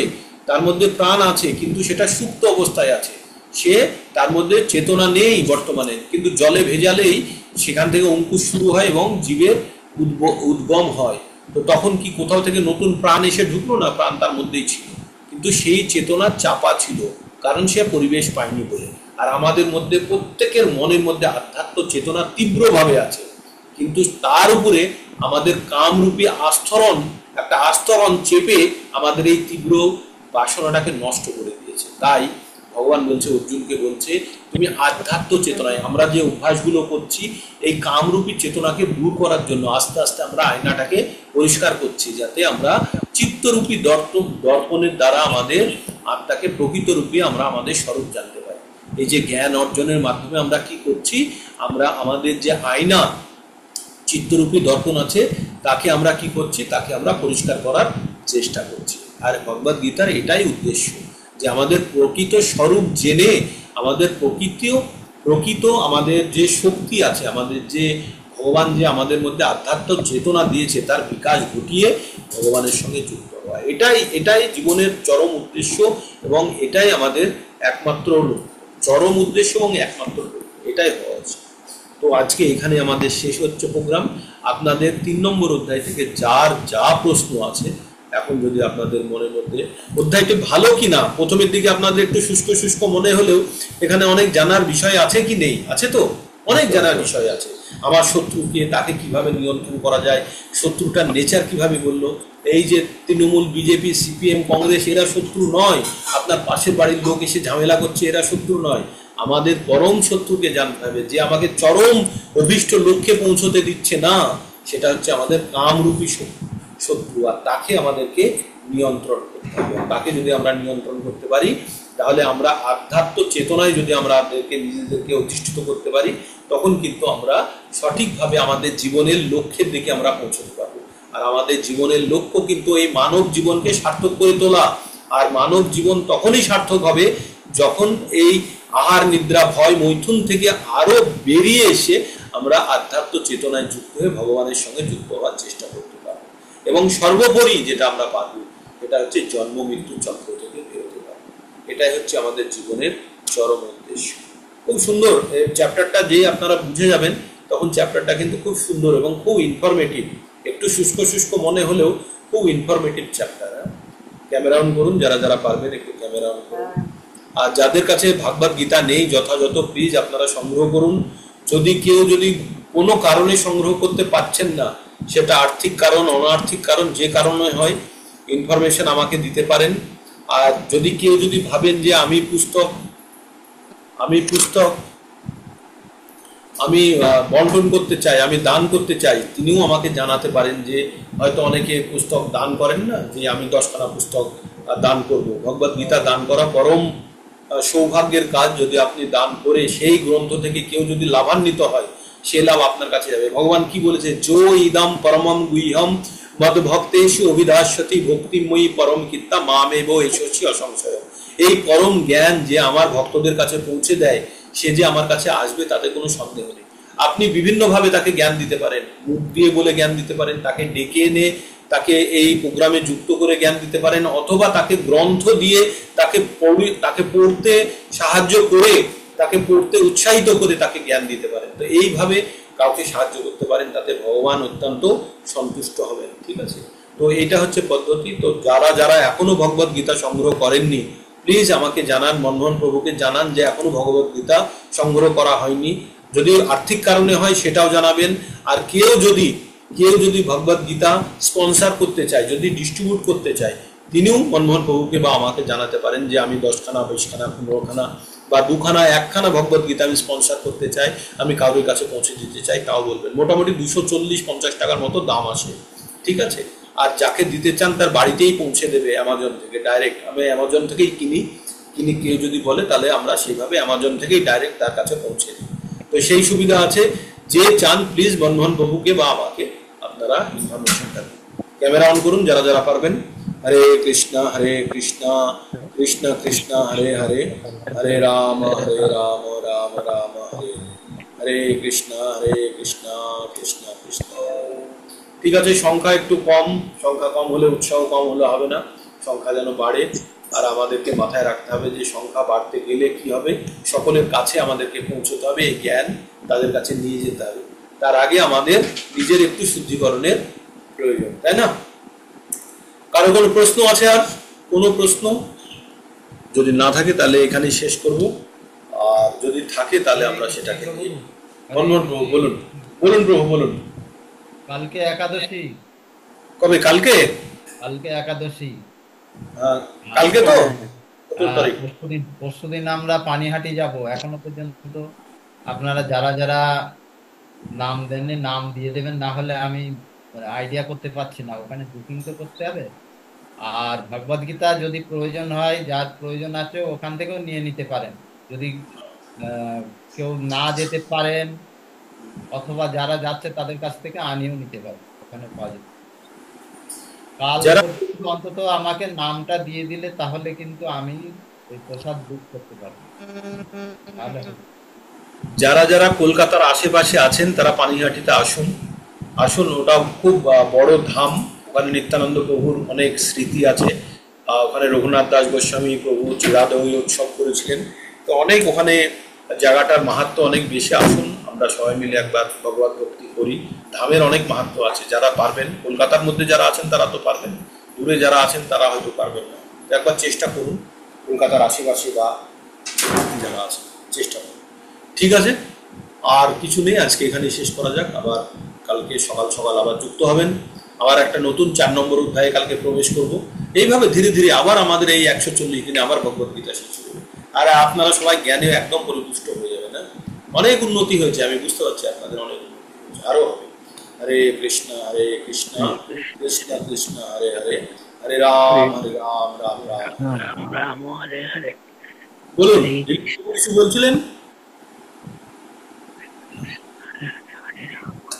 তার মধ্যে প্রাণ আছে, কিন্তু সেটা সুপ্ত অবস্থায় আছে, সে তার মধ্যে চেতনা নেই বর্তমানে, কিন্তু জলে ভেজালেই সেখান থেকে অঙ্কুশ শুরু হয় এবং জীবের উদ্গম হয়। তো তখন কি কোথাও থেকে নতুন প্রাণ এসে ঢুকলো না? প্রাণ তার মধ্যেই ছিল, কিন্তু সেই চেতনা চাপা ছিল, কারণ সে পরিবেশ পায়নি বলে। আর আমাদের মধ্যে প্রত্যেকের মনের মধ্যে আধ্যাত্ম চেতনা তীব্রভাবে আছে, কিন্তু তার উপরে আমাদের কামরূপী একটা আস্তরণ চেপে আমাদের এই তীব্র বাসনাটাকে নষ্ট করে দিয়েছে। তাই ভগবান বলছে, অর্জুনকে বলছে, তুমি আধ্যাত্ম চেতনায়, আমরা যে অভ্যাসগুলো করছি এই কামরূপী চেতনাকে দূর করার জন্য আস্তে আস্তে আমরা আয়নাটাকে পরিষ্কার করছি, যাতে আমরা চিত্তরূপী দর্পণের দ্বারা আমাদের আত্মাকে প্রকৃত রূপে আমরা আমাদের স্বরূপ জানতে পারি। এই যে জ্ঞান অর্জনের মাধ্যমে আমরা কি করছি, আমরা আমাদের যে আয়না চিত্তরূপী দর্পণ আছে তাকে আমরা কি করছি, তাকে আমরা পরিষ্কার করার চেষ্টা করছি। আর ভগবদ গীতার এটাই উদ্দেশ্য, যে আমাদের প্রকৃত স্বরূপ জেনে আমাদের প্রকৃত আমাদের যে শক্তি আছে, আমাদের যে ভগবান যে আমাদের মধ্যে আধ্যাত্ম চেতনা দিয়েছে তার বিকাশ ঘটিয়ে ভগবানের সঙ্গে যুক্ত হওয়া। এটাই জীবনের চরম উদ্দেশ্য এবং এটাই আমাদের একমাত্র চরম উদ্দেশ্য এবং একমাত্র এটাই হওয়া উচিত। তো আজকে এখানে আমাদের শেষ হচ্ছে প্রোগ্রাম। আপনাদের 3 নম্বর অধ্যায় থেকে যার যা প্রশ্ন আছে, এখন যদি আপনাদের মনের মধ্যে অধ্যায়টি ভালো কিনা, প্রথমের দিকে আপনাদের একটু শুষ্ক মনে হলেও এখানে অনেক জানার বিষয় আছে কি নেই? আছে তো, অনেক জানার বিষয় আছে। আমার শত্রুকে, তাকে কিভাবে নিয়ন্ত্রণ করা যায়, শত্রুটার নেচার কিভাবে বললো। এই যে তৃণমূল, বিজেপি, সিপিএম, কংগ্রেস, এরা শত্রু নয়। আপনার পাশের বাড়ির লোক এসে ঝামেলা করছে, এরা শত্রু নয়। আমাদের পরম শত্রুকে জানতে হবে, যে আমাকে চরম অভীষ্ট লক্ষ্যে পৌঁছতে দিচ্ছে না, সেটা হচ্ছে আমাদের কামরূপী শত্রু। আর তাকে আমাদেরকে নিয়ন্ত্রণ করতে হবে। তাকে যদি আমরা নিয়ন্ত্রণ করতে পারি, তাহলে আমরা আধ্যাত্ম চেতনায় যদি আমরা নিজেদেরকে অধিষ্ঠিত করতে পারি, তখন কিন্তু আমরা সঠিকভাবে আমাদের জীবনের লক্ষ্যের দিকে আমরা পৌঁছতে পারবো। আর আমাদের জীবনের লক্ষ্য কিন্তু এই মানব জীবনকে সার্থক করে তোলা। আর মানব জীবন তখনই সার্থক হবে যখন এই আহার নিদ্রা ভয় মৈথুন থেকে আরো বেরিয়ে এসে আমরা আধ্যাত্ম চেতনায় যুক্ত হয়ে ভগবানের সঙ্গে যুক্ত হওয়ার চেষ্টা করতে পারবো। এবং সর্বোপরি যেটা আমরা পাবো এটা হচ্ছে জন্ম মৃত্যু চক্র থেকে বেরোতে পারবো। এটাই হচ্ছে আমাদের জীবনের চরম উদ্দেশ্য। খুব সুন্দর চ্যাপ্টারটা, যে আপনারা বুঝে যাবেন তখন চ্যাপ্টারটা কিন্তু খুব সুন্দর এবং খুব ইনফরমেটিভ। একটু শুষ্ক শুষ্ক মনে হলেও খুব ইনফরমেটিভ চ্যাপ্টার। ক্যামেরা অন করুন, যারা যারা পারবেন একটু ক্যামেরা অন করুন। আর যাদের কাছে ভাগবত গীতা নেই যথাযথ প্লিজ আপনারা সংগ্রহ করুন। যদি কেউ যদি কোনো কারণে সংগ্রহ করতে পারছেন না, সেটা আর্থিক কারণ, অনার্থিক কারণ, যে কারণে হয়, ইনফরমেশন আমাকে দিতে পারেন। আর যদি কেউ যদি ভাবেন যে আমি পুস্তক আমি বন্টন করতে চাই, আমি দান করতে চাই, তিনিও আমাকে জানাতে পারেন। যে হয়তো অনেকে পুস্তক দান করেন না, যে আমি 10খানা পুস্তক দান করব। ভগবত গীতা দান করা পরম সৌভাগ্যের কাজ। যদি আপনি দান করে সেই গ্রন্থ থেকে কেউ যদি লাভান্বিত হয়, সে লাভ আপনার কাছে যাবে। ভগবান কি বলেছে? যো ইদম পরমম গুহ্যম মদ ভক্তেষু অভিধাস্যতি ভক্তিময়ী পরম কীর্তা মামেব এসোচি অসংশয়। এই পরম জ্ঞান যে আমার ভক্তদের কাছে পৌঁছে দেয়, সে যে আমার কাছে আসবে তাতে কোনো সন্দেহ নেই। আপনি বিভিন্নভাবে তাকে জ্ঞান দিতে পারেন, মুখ দিয়ে বলে জ্ঞান দিতে পারেন, তাকে ডেকে এনে তাকে এই প্রোগ্রামে যুক্ত করে জ্ঞান দিতে পারেন, অথবা তাকে গ্রন্থ দিয়ে তাকে পড়তে সাহায্য করে, তাকে পড়তে উৎসাহিত করে তাকে জ্ঞান দিতে পারেন। তো এইভাবে কাউকে সাহায্য করতে পারেন, তাতে ভগবান অত্যন্ত সন্তুষ্ট হবেন। ঠিক আছে, তো এইটা হচ্ছে পদ্ধতি। তো যারা যারা এখনো ভগবত গীতা সংগ্রহ করেননি, প্লিজ আমাকে জানান, মনমোহন প্রভুকে জানান যে এখনো ভগবত গীতা সংগ্রহ করা হয়নি। যদি আর্থিক কারণে হয় সেটাও জানাবেন। আর কেউ যদি ভগবত গীতা স্পন্সার করতে চায়, যদি ডিস্ট্রিবিউট করতে চায়, তিনিও মনমোহন প্রভুকে বা আমাকে জানাতে পারেন যে আমি 10খানা, 20খানা, 15খানা বা 2খানা, 1খানা ভগবত গীতা আমি স্পন্সার করতে চাই, আমি কারোর কাছে পৌঁছে দিতে চাই, তাও বলবেন। মোটামুটি 240-50 টাকার মতো দাম আসে। ঠিক আছে, আর যাকে দিতে চান তার বাড়িতেই পৌঁছে দেবে অ্যামাজন থেকে ডাইরেক্ট। আমি অ্যামাজন থেকেই কিনি। কেউ যদি বলে তাহলে আমরা সেইভাবে অ্যামাজন থেকেই ডাইরেক্ট তার কাছে পৌঁছে দিই। তো সেই সুবিধা আছে। যে চান প্লিজ মনমোহন প্রভুকে বা আমাকে আপনারা ইনফরমেশনটা দিন। ক্যামেরা অন করুন যারা যারা পারবেন। হরে কৃষ্ণ কৃষ্ণ কৃষ্ণ হরে হরে, হরে রাম রাম রাম হরে হরে, কৃষ্ণ কৃষ্ণ কৃষ্ণ কৃষ্ণ। ঠিক আছে, সংখ্যা একটু কম। সংখ্যা কম হলে উৎসাহ কম হলে হবে না, সংখ্যা যেন বাড়ে। আর আমাদেরকে মাথায় রাখতে হবে যে সংখ্যা বাড়তে গেলে কি হবে, সকলের কাছে আমাদেরকে পৌঁছতে হবে, এই জ্ঞান তাদের কাছে নিয়ে যেতে হবে। তার আগে আমাদের নিজের একটু শুদ্ধিকরণের প্রয়োজন, তাই না? কারো কোনো প্রশ্ন আছে? আর কোনো প্রশ্ন যদি না থাকে তাহলে এখানেই শেষ করব। আর যদি থাকে তাহলে আমরা সেটাকে বলুন প্রভু বলুন। কালকে একাদশী। কবে? কালকে একাদশী। কালকে তো পরশুদিন আমরা পানিহাটি যাব। এখনো পর্যন্ত আপনারা যারা যারা নাম দেননি নাম দিয়ে দেবেন, না হলে আমি আইডিয়া করতে পারছি না। ওখানে বুকিং তো করতে হবে। আর ভগবদ গীতা যদি প্রয়োজন হয়, যার প্রয়োজন আছে ওখান থেকেও নিয়ে নিতে পারেন। যদি কেউ না যেতে পারেন, অথবা যারা যাচ্ছে তাদের কাছ থেকে আনিয়েও নিতে পারেন, ওখানে পাওয়া যাবে। কাল অন্তত আমাকে নামটা দিয়ে দিলে তাহলে কিন্তু আমি ওই প্রসাদ বুক করতে পারবো। যারা যারা কলকাতার আশেপাশে আছেন তারা পানিহাটিতে আসুন। ওটা খুব বড় ধাম। ওখানে নিত্যানন্দ প্রভুর অনেক স্মৃতি আছে। ওখানে রঘুনাথ দাস গোস্বামী প্রভু চিরাদৌই উৎসব করেছিলেন। তো অনেক ওখানে জায়গাটার মাহাত্ম্য অনেক বেশি। আসুন, আমরা সবাই মিলে একবার ভগবত ভক্তি করি। ধামের অনেক মাহাত্ম্য আছে। যারা পারবেন, কলকাতার মধ্যে যারা আছেন তারা তো পারবেন, দূরে যারা আছেন তারা হয়তো পারবেন না। একবার চেষ্টা করুন, কলকাতার আশেপাশে বা যারা আছেন চেষ্টা করুন। ঠিক আছে, আর কিছু নেই, আজকে এখানে শেষ করা যাক। আবার কালকে সকাল সকাল আবার যুক্ত হবেন। আবার একটা নতুন 4 নম্বর অধ্যায়ে কালকে প্রবেশ করব। এইভাবে ধীরে ধীরে আবার আমাদের এই 140 দিনে আবার ভগবদ্গীতা শেষ হবে। আর আপনারা সবাই জ্ঞানে একদম পরিপুষ্ট হয়ে যাবেন। না, অনেক উন্নতি হয়েছে, আমি বুঝতে পারছি আপনাদের অনেক উন্নতি হয়েছে, আরো হবে। হরে কৃষ্ণ কৃষ্ণ কৃষ্ণ হরে হরে, হরে রাম রাম রাম রাম হরে হরে। বলুন, কিছু বলছিলেন?